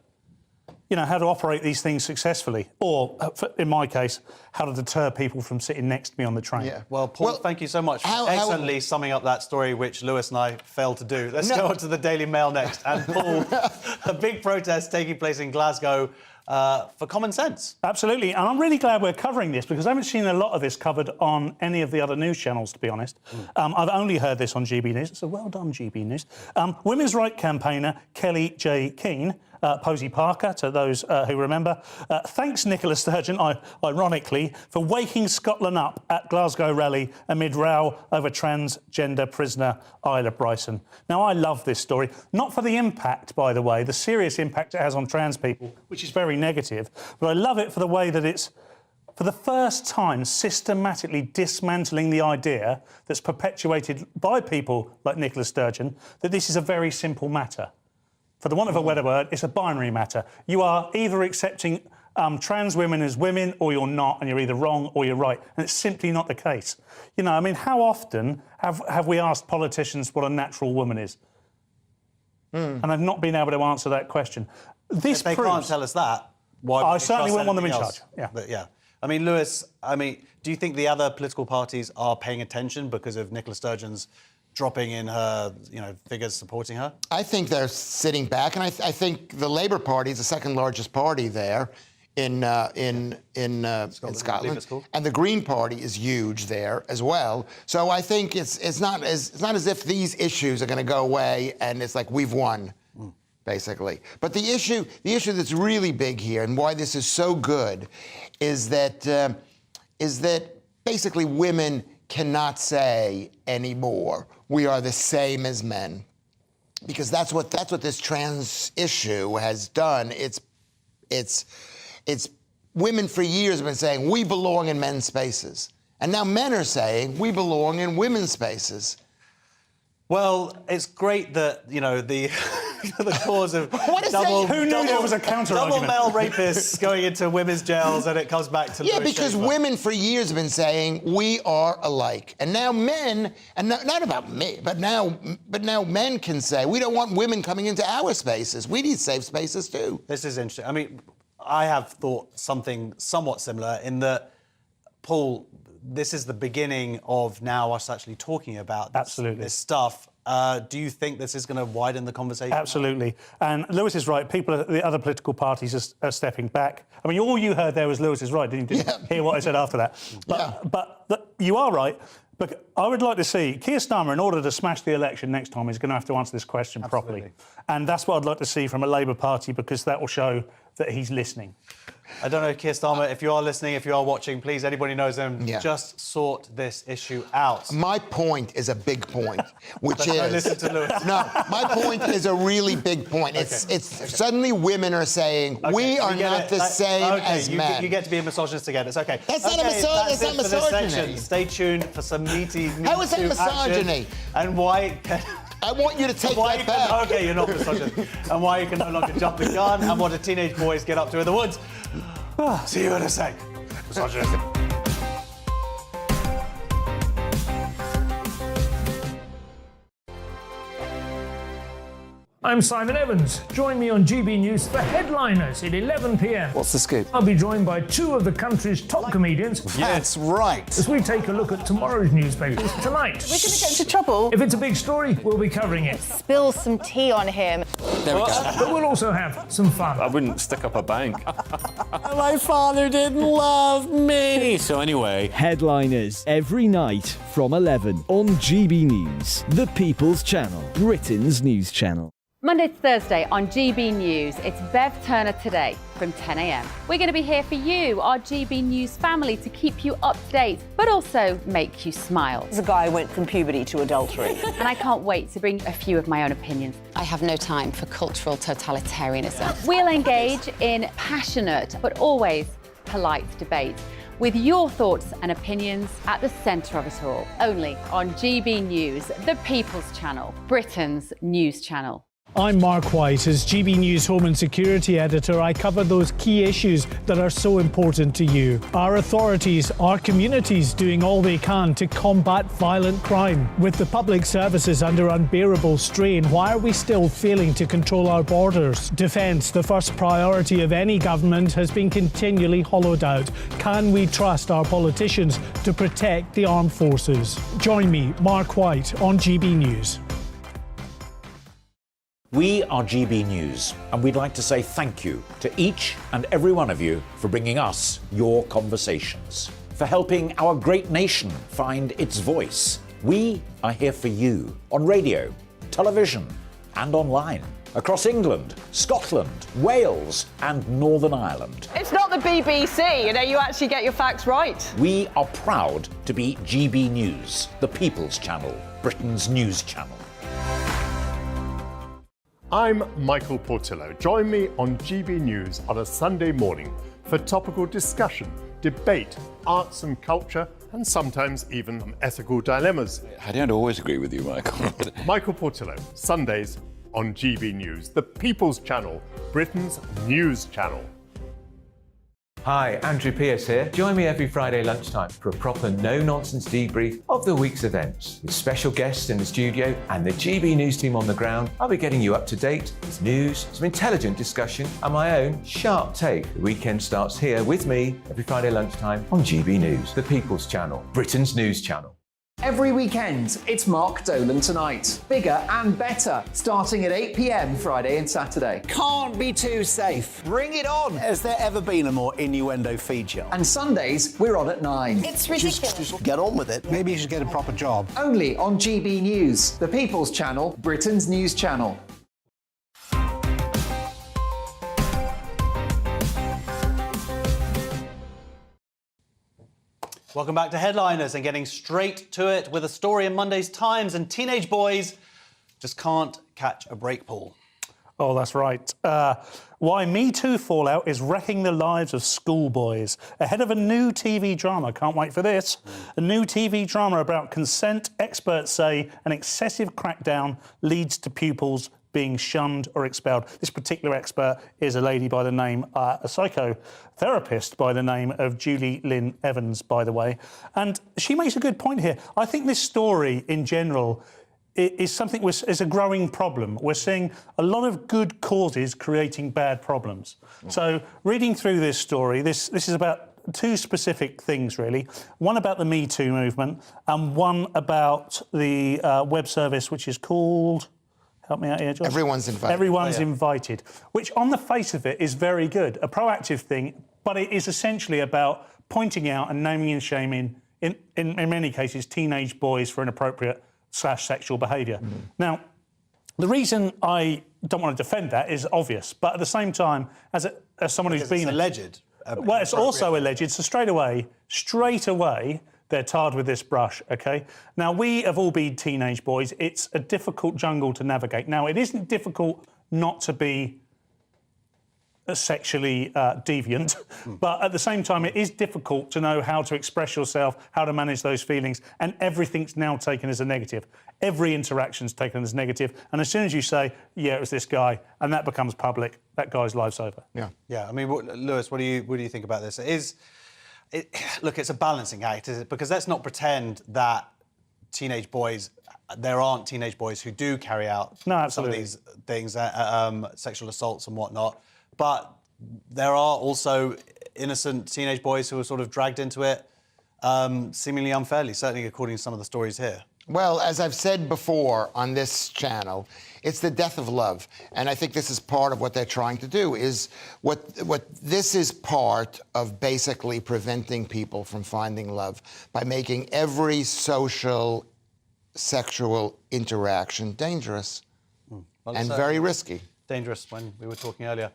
operate these things successfully, or, in my case, how to deter people from sitting next to me on the train. Yeah. Well, Paul, thank you so much for excellently summing up that story, which Lewis and I failed to do. Let's go on to the Daily Mail next. And Paul, a big protest taking place in Glasgow for common sense. Absolutely, and I'm really glad we're covering this, because I haven't seen a lot of this covered on any of the other news channels, to be honest. I've only heard this on GB News, so well done, GB News. Women's rights campaigner Kelly J. Keane, Posy Parker, to those who remember, thanks Nicola Sturgeon, ironically, for waking Scotland up at Glasgow rally amid row over transgender prisoner Isla Bryson. Now, I love this story, not for the impact, by the way, the serious impact it has on trans people, which is very negative, but I love it for the way that it's, for the first time, systematically dismantling the idea that's perpetuated by people like Nicola Sturgeon that this is a very simple matter. For the want of a better word, it's a binary matter. You are either accepting trans women as women, or you're not, and you're either wrong or you're right. And it's simply not the case. How often have we asked politicians what a natural woman is? And I've not been able to answer that question. If they can't tell us that, why? I certainly wouldn't want them in charge. Yeah. But yeah. Lewis, do you think the other political parties are paying attention because of Nicola Sturgeon's dropping in her, figures supporting her? I think they're sitting back, and I think the Labour Party is the second largest party there in Scotland, and the Green Party is huge there as well. So I think it's not as if these issues are going to go away and it's like we've won, basically. But the issue that's really big here, and why this is so good, is that basically women cannot say anymore, we are the same as men, because that's what this trans issue has done. It's women for years have been saying we belong in men's spaces, and now men are saying we belong in women's spaces. Well, it's great that the cause of who knew there was a counter-argument? Double male rapists going into women's jails, and it comes back to because women for years have been saying we are alike, and now men, and not about me, but now men can say we don't want women coming into our spaces. We need safe spaces too. This is interesting. I have thought something somewhat similar in that, Paul, this is the beginning of now us actually talking about this stuff. Do you think this is going to widen the conversation? Absolutely. And Lewis is right. The other political parties are stepping back. All you heard there was Lewis is right, didn't you? Didn't hear what I said after that. But you are right, Look, I would like to see Keir Starmer, in order to smash the election next time, is going to have to answer this question properly. And that's what I'd like to see from a Labour Party, because that will show that he's listening. I don't know, Keir Starmer, if you are listening, if you are watching, please, anybody knows him, just sort this issue out. My point is a big point, which Don't is... listen to Lewis. No, my point is a really big point. It's suddenly women are saying, we are not the same as men. You get to be a misogynist again, it's okay. That's not misogyny. Stay tuned for some meaty How is that misogyny? And why... I want you to take that back. Okay, you're not misogynist. And why you can no longer jump the gun, and what do teenage boys get up to in the woods. See you in a sec. Misogynist. I'm Simon Evans. Join me on GB News for Headliners at 11 p.m. What's the scoop? I'll be joined by two of the country's top comedians. That's right. As we take a look at tomorrow's newspapers tonight. We're going to get into trouble. If it's a big story, we'll be covering it. Spill some tea on him. There we go. But we'll also have some fun. I wouldn't stick up a bank. My father didn't love me. So anyway... Headliners every night from 11 on GB News, the People's Channel, Britain's news channel. Monday to Thursday on GB News, it's Bev Turner Today from 10 a.m. We're going to be here for you, our GB News family, to keep you up to date, but also make you smile. The guy went from puberty to adultery. And I can't wait to bring a few of my own opinions. I have no time for cultural totalitarianism. We'll engage in passionate, but always polite debate, with your thoughts and opinions at the centre of it all. Only on GB News, the People's Channel, Britain's news channel. I'm Mark White. As GB News Home and Security Editor, I cover those key issues that are so important to you. Our authorities, our communities doing all they can to combat violent crime. With the public services under unbearable strain, why are we still failing to control our borders? Defence, the first priority of any government, has been continually hollowed out. Can we trust our politicians to protect the armed forces? Join me, Mark White, on GB News. We are GB News, and we'd like to say thank you to each and every one of you for bringing us your conversations, for helping our great nation find its voice. We are here for you on radio, television, and online, across England, Scotland, Wales, and Northern Ireland. It's not the BBC, you actually get your facts right. We are proud to be GB News, the People's Channel, Britain's news channel. I'm Michael Portillo. Join me on GB News on a Sunday morning for topical discussion, debate, arts and culture, and sometimes even some ethical dilemmas. I don't always agree with you, Michael. Michael Portillo, Sundays on GB News, the People's Channel, Britain's news channel. Hi, Andrew Pierce here. Join me every Friday lunchtime for a proper no-nonsense debrief of the week's events. With special guests in the studio and the GB News team on the ground, I'll be getting you up to date with news, some intelligent discussion, and my own sharp take. The weekend starts here with me every Friday lunchtime on GB News, the People's Channel, Britain's news channel. Every weekend, it's Mark Dolan Tonight. Bigger and better, starting at 8 p.m. Friday and Saturday. Can't be too safe. Bring it on. Has there ever been a more innuendo feature? And Sundays, we're on at 9. It's ridiculous. Just get on with it. Maybe you should get a proper job. Only on GB News, the People's Channel, Britain's news channel. Welcome back to Headliners, and getting straight to it with a story in Monday's Times, and teenage boys just can't catch a break, Paul. Oh, that's right. Why Me Too fallout is wrecking the lives of schoolboys. Ahead of a new TV drama, can't wait for this, a new TV drama about consent, experts say an excessive crackdown leads to pupils being shunned or expelled. This particular expert is a lady by the name, a psychotherapist by the name of Julie Lynn Evans, by the way. And she makes a good point here. I think this story in general is something is a growing problem. We're seeing a lot of good causes creating bad problems. So reading through this story, this is about two specific things, really. One about the Me Too movement and one about the web service, which is called... Help me out here, Josh. Everyone's invited. Everyone's invited, which on the face of it is very good, a proactive thing, but it is essentially about pointing out and naming and shaming in many cases, teenage boys for inappropriate / sexual behaviour. Now, the reason I don't want to defend that is obvious, but at the same time, as someone who's been... It's alleged. Well, it's also alleged, so straight away, they're tarred with this brush, OK? Now, we have all been teenage boys. It's a difficult jungle to navigate. Now, it isn't difficult not to be sexually deviant, but at the same time, it is difficult to know how to express yourself, how to manage those feelings, and everything's now taken as a negative. Every interaction's taken as negative, and as soon as you say, yeah, it was this guy, and that becomes public, that guy's life's over. Yeah. I mean, Lewis, what do you think about this? Look, it's a balancing act, is it? Because let's not pretend that there aren't teenage boys who do carry out some of these things, sexual assaults and whatnot. But there are also innocent teenage boys who are sort of dragged into it seemingly unfairly, certainly according to some of the stories here. Well, as I've said before on this channel, it's the death of love. And I think this is part of what they're trying to do, is this is part of basically preventing people from finding love by making every social, sexual interaction dangerous and very risky. Dangerous when we were talking earlier.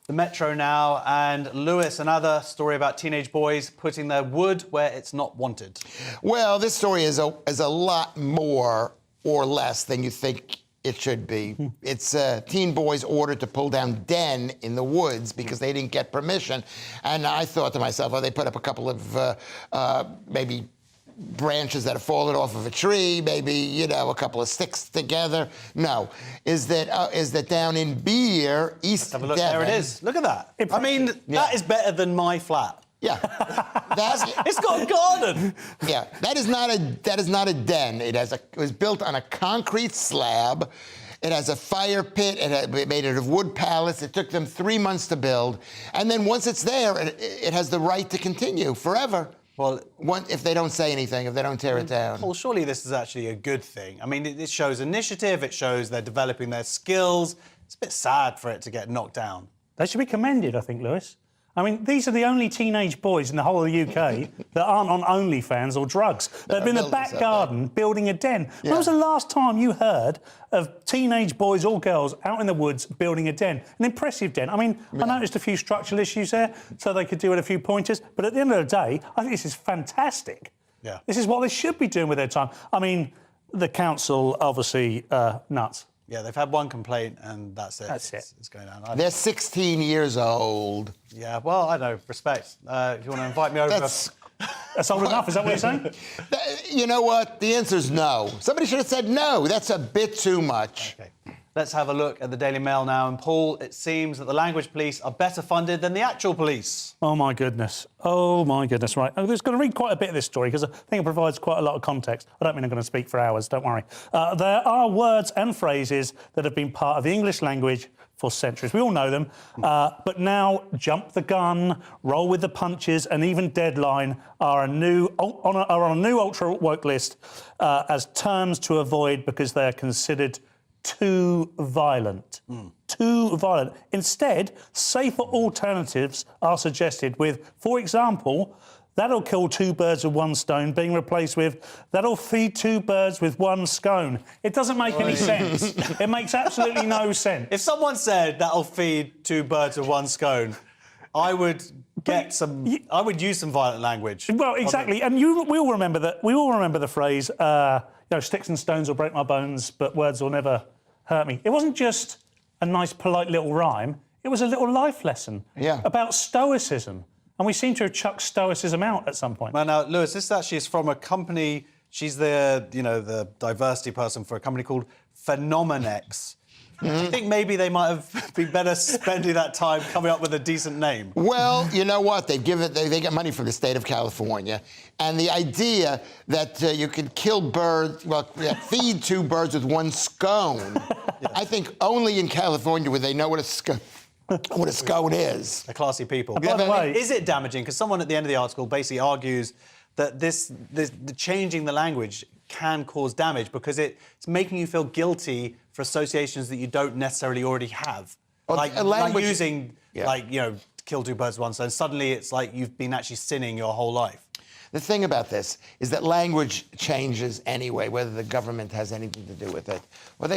The Metro now, and Lewis, another story about teenage boys putting their wood where it's not wanted. Well, this story is a lot more or less than you think it should be. It's teen boys ordered to pull down den in the woods because they didn't get permission. And I thought to myself, oh, they put up a couple of maybe branches that have fallen off of a tree, maybe, a couple of sticks together. No, is that down in Beer, East Devon. There it is. Look at that. I mean, that is better than my flat. Yeah. It's got a garden. Yeah, that is not a den. It was built on a concrete slab. It has a fire pit. It made it of wood pallets. It took them 3 months to build. And then once it's there, it has the right to continue forever. Well, if they don't say anything, if they don't tear it down. Well, surely this is actually a good thing. I mean, it shows initiative. It shows they're developing their skills. It's a bit sad for it to get knocked down. They should be commended, I think, Lewis. I mean, these are the only teenage boys in the whole of the UK that aren't on OnlyFans or drugs. They've been in the back garden building a den. Yeah. When was the last time you heard of teenage boys or girls out in the woods building a den? An impressive den. I mean, I noticed a few structural issues there, so they could do with a few pointers. But at the end of the day, I think this is fantastic. Yeah. This is what they should be doing with their time. I mean, the council, obviously, nuts. Yeah, they've had one complaint and that's it. It's going down. They're 16 years old. Yeah, well, I know, respect. If you want to invite me over... That's old enough, is that what you're saying? You know what? The answer is no. Somebody should have said no. That's a bit too much. OK. Let's have a look at the Daily Mail now. And, Paul, it seems that the language police are better funded than the actual police. Oh, my goodness. Oh, my goodness, right. I'm just going to read quite a bit of this story because I think it provides quite a lot of context. I don't mean I'm going to speak for hours, don't worry. There are words and phrases that have been part of the English language for centuries. We all know them. But now jump the gun, roll with the punches and even deadline are on a new ultra-woke list as terms to avoid because they are considered too violent. Too violent. Instead, safer alternatives are suggested with, for example, that'll kill two birds with one stone being replaced with that'll feed two birds with one scone. It doesn't make any sense. It makes absolutely no sense. If someone said that'll feed two birds with one scone, I would I would use some violent language. Well, exactly. And we all remember that. We all remember the phrase, sticks and stones will break my bones, but words will never hurt me. It wasn't just a nice, polite little rhyme. It was a little life lesson about stoicism. And we seem to have chucked stoicism out at some point. Well, now, Lewis, this actually is from a company. She's the diversity person for a company called Phenomenex. I think maybe they might have been better spending that time coming up with a decent name. Well, you know what? They get money from the state of California. And the idea that you can kill birds, feed two birds with one scone, I think only in California would they know what a scone is. They're classy people. By the way, is it damaging? Because someone at the end of the article basically argues that the changing the language can cause damage because it's making you feel guilty for associations that you don't necessarily already have. Well, like using, kill two birds with one stone. Suddenly it's like you've been actually sinning your whole life. the thing about this is that language changes anyway, whether the government has anything to do with it. Well,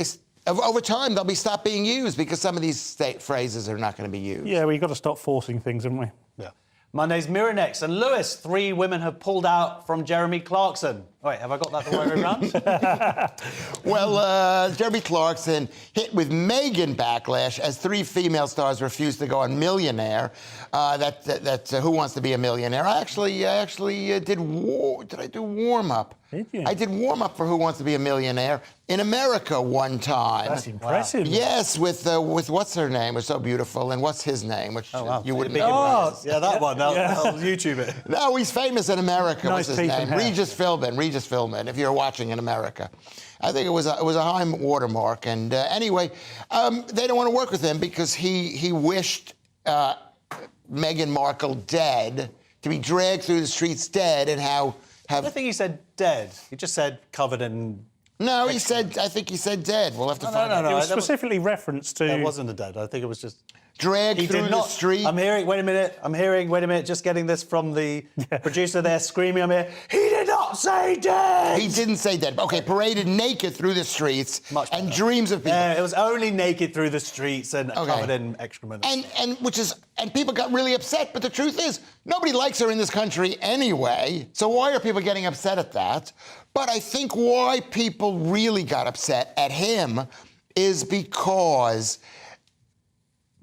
over time, they'll be stopped being used because some of these state phrases are not going to be used. Yeah, we've got to stop forcing things, haven't we? Yeah. Monday's Mirror Next. And Lewis, 3 women have pulled out from Jeremy Clarkson. Wait, have I got that the right way around? Well, Jeremy Clarkson hit with Meghan backlash as 3 female stars refused to go on Millionaire. Who Wants to Be a Millionaire? I actually did I do warm-up? Did you? I did warm-up for Who Wants to Be a Millionaire in America one time. That's impressive. Yes, with what's her name? Was so beautiful, and what's his name? Which you wouldn't. Yeah, that one. I'll YouTube it. No, he's famous in America. Nice What's his name? Regis Philbin. If you're watching in America, I think it was a high watermark. And anyway, they don't want to work with him because he wished Meghan Markle dead, to be dragged through the streets dead, and have. I don't think he said dead. He just said covered in. No, I think he said dead. We'll have to find out. It was specifically referenced to. It wasn't a dead. I think it was just. Dragged through the street. I'm hearing, wait a minute, just getting this from the producer there screaming, I'm here. He did not say dead! He didn't say dead. Okay, paraded naked through the streets and dreams of people. It was only naked through the streets and covered in excrement. And people got really upset, but the truth is, nobody likes her in this country anyway, so why are people getting upset at that? But I think why people really got upset at him is because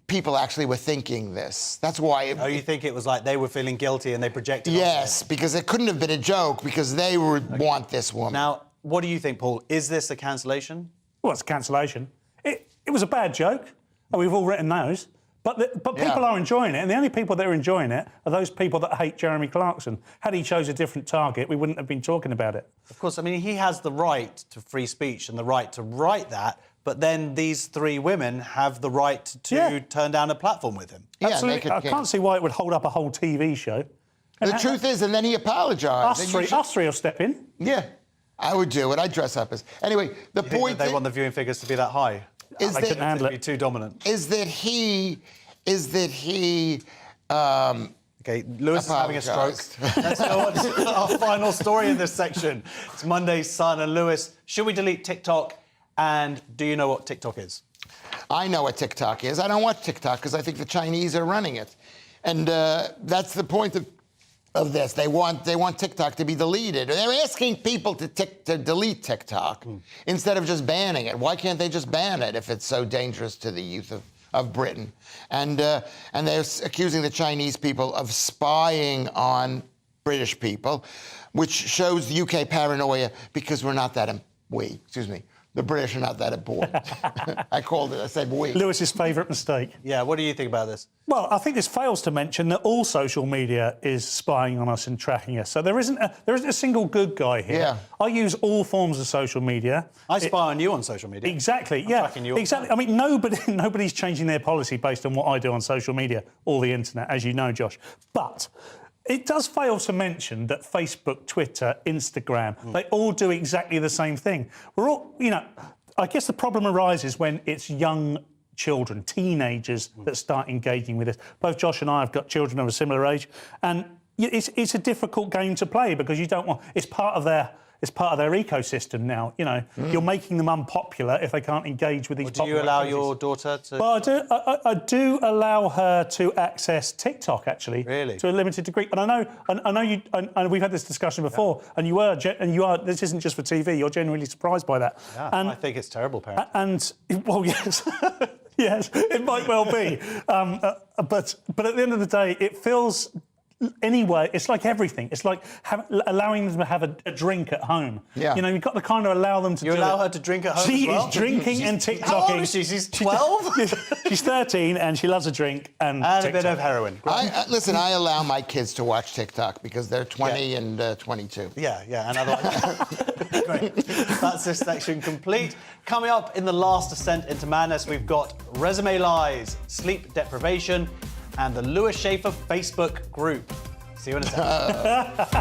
people actually were thinking this. That's why. You think it was like they were feeling guilty and they projected? Yes, because it couldn't have been a joke because they would want this woman. Now, what do you think, Paul? Is this a cancellation? Well, it's a cancellation. It was a bad joke, and we've all written those. But people are enjoying it, and the only people that are enjoying it are those people that hate Jeremy Clarkson. Had he chose a different target, we wouldn't have been talking about it. Of course, I mean, he has the right to free speech and the right to write that. But then these 3 women have the right to turn down a platform with him. Absolutely. I can't see why it would hold up a whole TV show. The truth is, and then he apologised. Us three will step in. Yeah, I would do it. I'd dress up as... Anyway, the point... They want the viewing figures to be that high. They couldn't handle it. Be too dominant. Is that he... OK, Lewis is having a stroke. Let's go on to our final story in this section. It's Monday's Sun. And Lewis, should we delete TikTok? And do you know what TikTok is? I know what TikTok is. I don't watch TikTok because I think the Chinese are running it. And that's the point of this. They want TikTok to be deleted. They're asking people to delete TikTok instead of just banning it. Why can't they just ban it if it's so dangerous to the youth of Britain? And they're accusing the Chinese people of spying on British people, which shows the UK paranoia because we're not that... The British are not that important. I said we. Lewis's favourite mistake. Yeah, what do you think about this? Well, I think this fails to mention that all social media is spying on us and tracking us. So there isn't a single good guy here. Yeah. I use all forms of social media. I spy on you on social media. Exactly, I'm tracking you exactly. I mean, nobody's changing their policy based on what I do on social media or the internet, as you know, Josh. But it does fail to mention that Facebook, Twitter, Instagram, they all do exactly the same thing. We're all, I guess the problem arises when it's young children, teenagers that start engaging with this. Both Josh and I have got children of a similar age, and it's a difficult game to play because you don't want... It's part of their ecosystem now. You're making them unpopular if they can't engage with these. Do you allow your daughter to? Well, I do allow her to access TikTok actually, really, to a limited degree. And I know you. And we've had this discussion before. Yeah. And you are. This isn't just for TV. You're genuinely surprised by that. Yeah, and I think it's terrible, parent. And well, yes, yes, it might well be. But at the end of the day, it feels. Anyway, it's like everything. It's like allowing them to have a drink at home. Yeah. You've got to kind of allow them to You allow her to drink at home She as well? is drinking and TikToking. How old is she? She's 12? She's 13 and she loves a drink and a bit of heroin. Listen, I allow my kids to watch TikTok because they're 20 and 22. Yeah, and otherwise... Great. That's this section complete. Coming up in the last descent into madness, we've got resume lies, sleep deprivation, and the Lewis Schaefer Facebook group. See you in a second.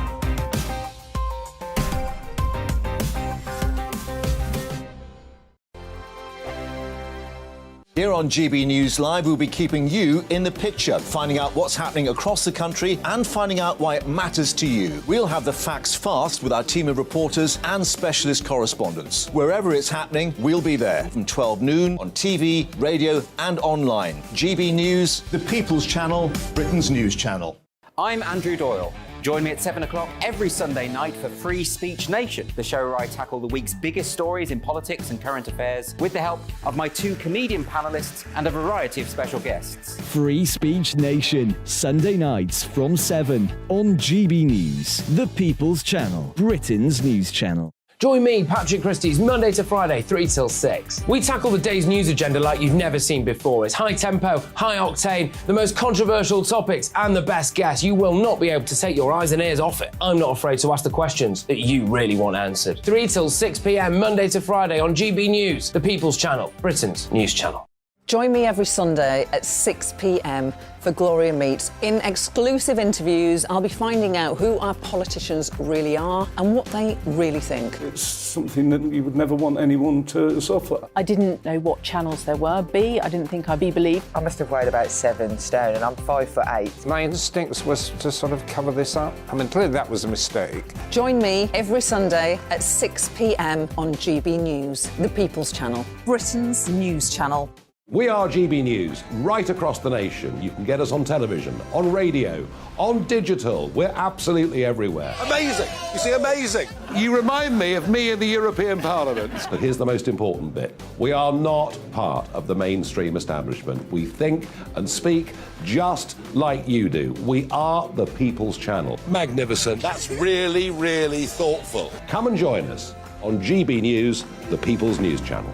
Here on GB News Live, we'll be keeping you in the picture, finding out what's happening across the country and finding out why it matters to you. We'll have the facts fast with our team of reporters and specialist correspondents. Wherever it's happening, we'll be there from 12 noon on TV, radio and online. GB News, the People's Channel, Britain's news channel. I'm Andrew Doyle. Join me at 7 o'clock every Sunday night for Free Speech Nation, the show where I tackle the week's biggest stories in politics and current affairs with the help of my 2 comedian panellists and a variety of special guests. Free Speech Nation, Sunday nights from 7 on GB News, the People's Channel, Britain's news channel. Join me, Patrick Christie's, Monday to Friday, 3 till 6. We tackle the day's news agenda like you've never seen before. It's high tempo, high octane, the most controversial topics, and the best guests. You will not be able to take your eyes and ears off it. I'm not afraid to ask the questions that you really want answered. 3 till 6 p.m, Monday to Friday on GB News, the People's Channel, Britain's news channel. Join me every Sunday at 6 p.m. for Gloria Meets. In exclusive interviews, I'll be finding out who our politicians really are and what they really think. It's something that you would never want anyone to suffer. I didn't know what channels there were. I didn't think I'd be believed. I must have weighed about 7 stone and I'm 5'8". My instincts was to sort of cover this up. I mean, clearly that was a mistake. Join me every Sunday at 6 p.m. on GB News, the People's Channel, Britain's news channel. We are GB News, right across the nation. You can get us on television, on radio, on digital. We're absolutely everywhere. Amazing! You see, amazing! You remind me of me in the European Parliament. But here's the most important bit. We are not part of the mainstream establishment. We think and speak just like you do. We are the People's Channel. Magnificent. That's really, really thoughtful. Come and join us on GB News, the People's News Channel.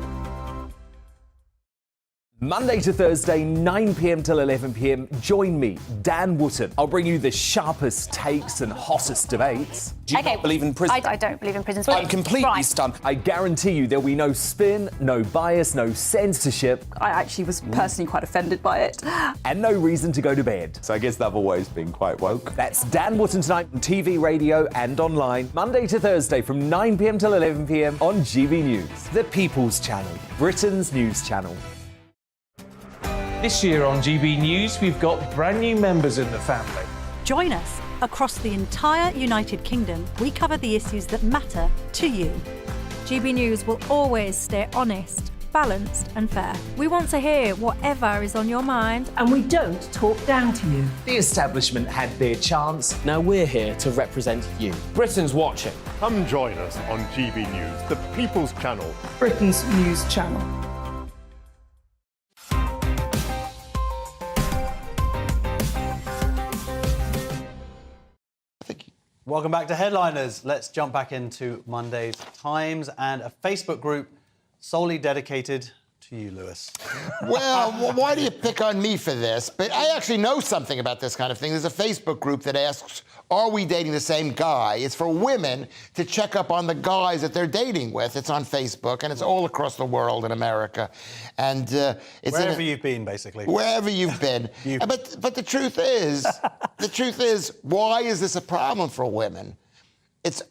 Monday to Thursday, 9 p.m. till 11 p.m. Join me, Dan Wootton. I'll bring you the sharpest takes and hottest debates. Do you not believe in prison? I don't believe in prisons. I'm completely stunned. I guarantee you there'll be no spin, no bias, no censorship. I actually was personally quite offended by it. And no reason to go to bed. So I guess they've always been quite woke. That's Dan Wootton tonight on TV, radio and online. Monday to Thursday from 9 p.m. till 11 p.m. on GB News. The People's Channel, Britain's news channel. This year on GB News, we've got brand new members in the family. Join us. Across the entire United Kingdom, we cover the issues that matter to you. GB News will always stay honest, balanced and fair. We want to hear whatever is on your mind. And we don't talk down to you. The establishment had their chance. Now we're here to represent you. Britain's watching. Come join us on GB News, the People's Channel, Britain's news channel. Welcome back to Headliners. Let's jump back into Monday's Times and a Facebook group solely dedicated to you, Lewis. Well, why do you pick on me for this? But I actually know something about this kind of thing. There's a Facebook group that asks, are we dating the same guy? It's for women to check up on the guys that they're dating with. It's on Facebook, and it's all across the world in America. And it's wherever you've been, basically. Wherever you've been. But the truth is, why is this a problem for women? It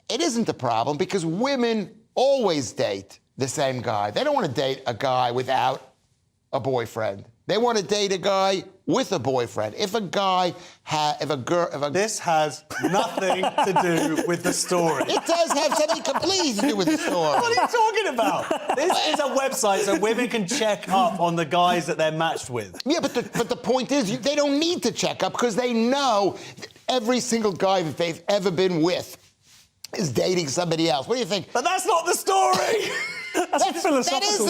isn't a problem because women always date the same guy. They don't want to date a guy without a boyfriend. They want to date a guy with a boyfriend. This has nothing to do with the story. It does have something completely to do with the story. What are you talking about? This is a website so women can check up on the guys that they're matched with. Yeah, but the point is, they don't need to check up because they know that every single guy that they've ever been with is dating somebody else. What do you think? But that's not the story. That is the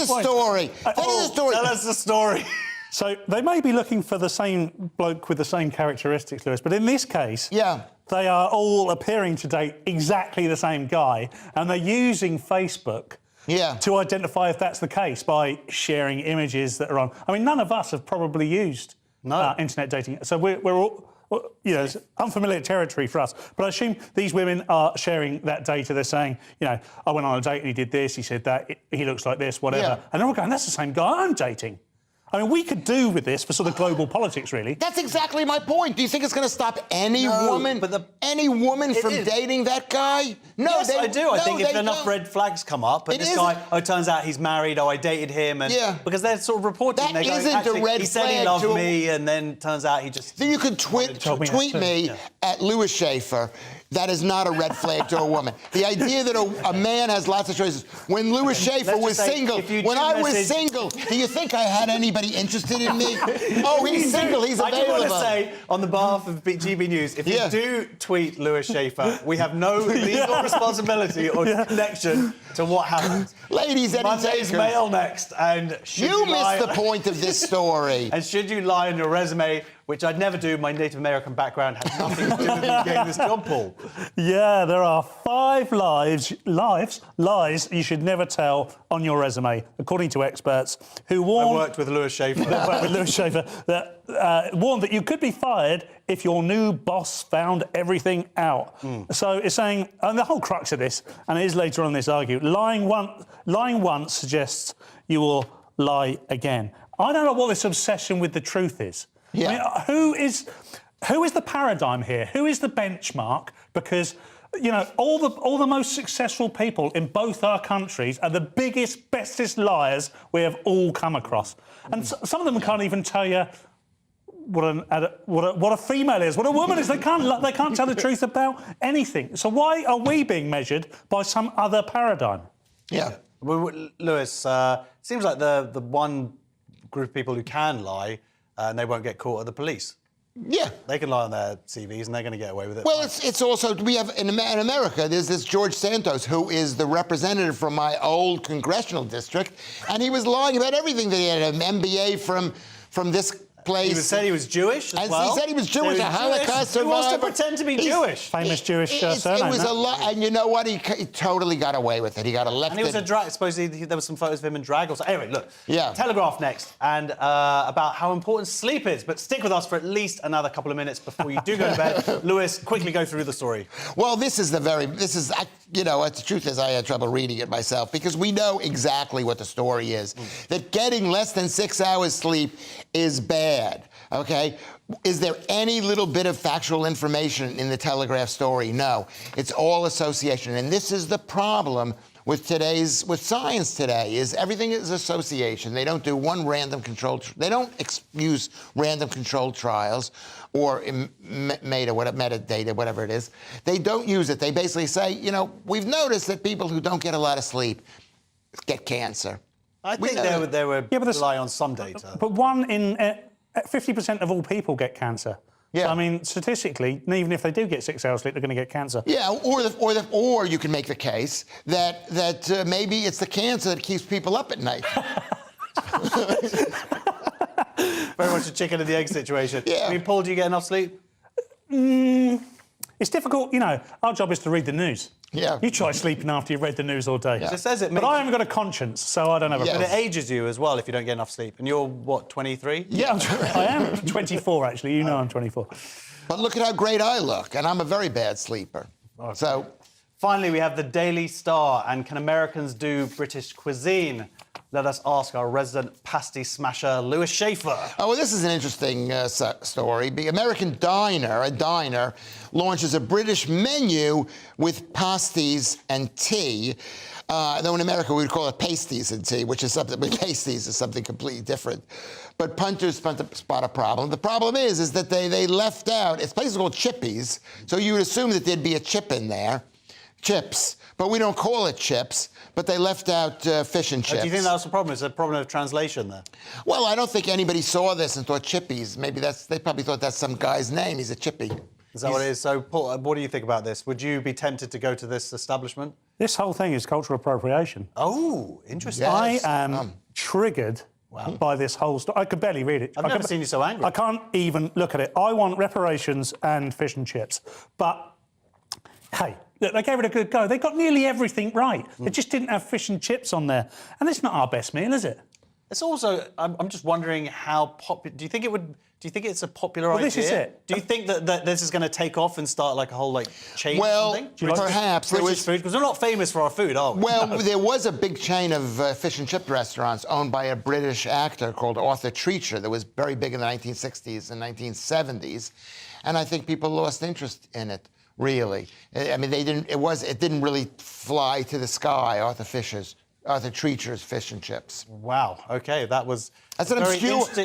story. That is the story. Tell us the story. So they may be looking for the same bloke with the same characteristics, Lewis, but in this case, they are all appearing to date exactly the same guy, and they're using Facebook to identify if that's the case by sharing images that are on. I mean, none of us have probably used internet dating, so we're all... it's unfamiliar territory for us. But I assume these women are sharing that data. They're saying, I went on a date and he did this, he said that, he looks like this, whatever. And they're all going, that's the same guy I'm dating. I mean, we could do with this for sort of global politics, really. That's exactly my point. Do you think it's going to stop any woman from dating that guy? No, yes, I do. I think if enough red flags come up, and this guy, it turns out he's married, I dated him, and because they're sort of reporting, that isn't actually, a red he said he flag loved me, and then turns out he just. Then you could tweet me at Louis Schaefer. That is not a red flag to a woman. The idea that a man has lots of choices. When Louis Schaefer was single, when I was single, do you think I had anybody interested in me? Oh, he's single, he's available. I just want to say, on the behalf of GB News, if you do tweet Louis Schaefer, we have no legal responsibility or connection to what happens. Ladies, Monday's Mail next, and you missed the point of this story. And should you lie on your resume, which I'd never do, my Native American background has nothing to do with me getting this job, Paul. Yeah, there are 5 lies you should never tell on your resume, according to experts who warn... I worked with Louis Schaefer. That warned that you could be fired if your new boss found everything out. So it's saying, and the whole crux of this, and it is later on in this argument, lying once suggests you will lie again. I don't know what this obsession with the truth is. Yeah. I mean, who is the paradigm here? Who is the benchmark? Because, you know, all the most successful people in both our countries are the biggest, bestest liars we have all come across. And some of them can't even tell you what a female is, what a woman is. They can't tell the truth about anything. So why are we being measured by some other paradigm? Yeah. Well, Lewis, seems like the one group of people who can lie and they won't get caught at the police. Yeah. They can lie on their CVs and they're going to get away with it. Well, it's also, we have, in America, there's this George Santos, who is the representative from my old congressional district, and he was lying about everything. That he had an MBA from this place. He said he was Jewish as well. He said he was Jewish, a Holocaust survivor. Who wants to pretend to be Jewish? Famous Jewish surname. It was a lot, and you know what? He totally got away with it. He got elected. And he was a drag. Supposedly there was some photos of him in drag or something. Anyway, look. Yeah. Telegraph next, and about how important sleep is. But stick with us for at least another couple of minutes before you do go to bed. Lewis, quickly go through the story. Well, you know, the truth is I had trouble reading it myself because we know exactly what the story is. That getting less than 6 hours sleep is bad. Okay? Is there any little bit of factual information in the Telegraph story? No. It's all association. And this is the problem with science today, is everything is association. They don't do one random control... They don't use random controlled trials or metadata, whatever it is. They don't use it. They basically say, you know, we've noticed that people who don't get a lot of sleep get cancer. I think they would rely on some data. But 50% of all people get cancer. Yeah. So, I mean, statistically, even if they do get 6 hours sleep, they're going to get cancer. Yeah, or you can make the case that maybe it's the cancer that keeps people up at night. Very much a chicken and the egg situation. Yeah. I mean, Paul, do you get enough sleep? It's difficult, you know. Our job is to read the news. Yeah. You try sleeping after you've read the news all day. Yeah. It says it but I haven't got a conscience, so I don't have a But it ages you as well if you don't get enough sleep. And you're, what, 23? Yeah, I am 24, actually. You know I'm 24. But look at how great I look, and I'm a very bad sleeper. Okay. So, finally, we have the Daily Star, and can Americans do British cuisine? Let us ask our resident pasty smasher, Louis Schaefer. Oh, well, this is an interesting story. The American diner launches a British menu with pasties and tea. Though in America we would call it pasties and tea, which is something, but pasties is something completely different. But punters spot a problem. The problem is that they left out, it's a place called Chippies, so you would assume that there'd be a chip in there, chips, but we don't call it chips, but they left out fish and chips. Do you think that was the problem? Is it a problem of translation there? Well, I don't think anybody saw this and thought Chippies. Maybe they probably thought that's some guy's name. He's a chippy. Is that what it is? So, Paul, what do you think about this? Would you be tempted to go to this establishment? This whole thing is cultural appropriation. Oh, interesting. Yes. I am triggered by this whole story. I could barely read it. I've never seen you so angry. I can't even look at it. I want reparations and fish and chips. But, hey, look, they gave it a good go. They got nearly everything right. They just didn't have fish and chips on there. And it's not our best meal, is it? It's also, I'm just wondering how popular. Do you think it's a popular idea? This is it. Do you think that this is going to take off and start like a whole chain? Well, or something? perhaps there British was food, because we're not famous for our food, are we? Well, there was a big chain of fish and chip restaurants owned by a British actor called Arthur Treacher that was very big in the 1960s and 1970s, and I think people lost interest in it. Really, I mean, it didn't really fly to the sky. Arthur Treacher's fish and chips. Wow. Okay, that's an very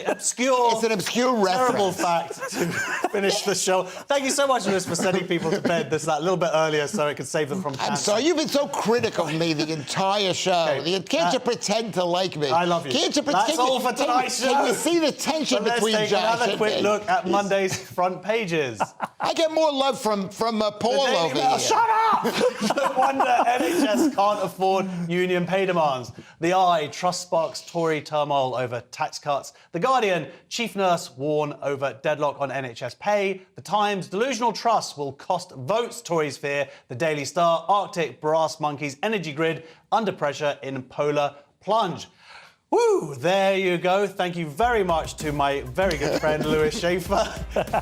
obscure. It's an obscure reference. Terrible fact to finish the show. Thank you so much, Lewis, for sending people to bed that little bit earlier so it could save them from cancer. I'm sorry, you've been so critical of me the entire show. Okay. Can't you pretend to like me? I love you. Can't you That's all for tonight's show. Can you see the tension between Let's take Josh another and quick me? look at Monday's front pages. I get more love from Paul over here. Shut up! No wonder NHS can't afford union pay demands. The Eye, Truss sparks Tory turmoil over tax cuts. The Guardian, chief nurse warn over deadlock on NHS pay. The Times, delusional trusts will cost votes, Tories fear. The Daily Star, Arctic brass monkeys energy grid under pressure in polar plunge. Woo! There you go. Thank you very much to my very good friend Lewis Schaefer,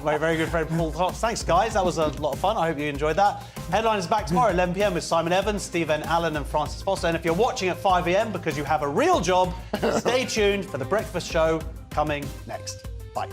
my very good friend Paul Tops. Thanks, guys. That was a lot of fun. I hope you enjoyed that. Headline is back tomorrow at 11 p.m. with Simon Evans, Stephen Allen and Francis Foster. And if you're watching at 5 a.m. because you have a real job, stay tuned for The Breakfast Show coming next. Bye.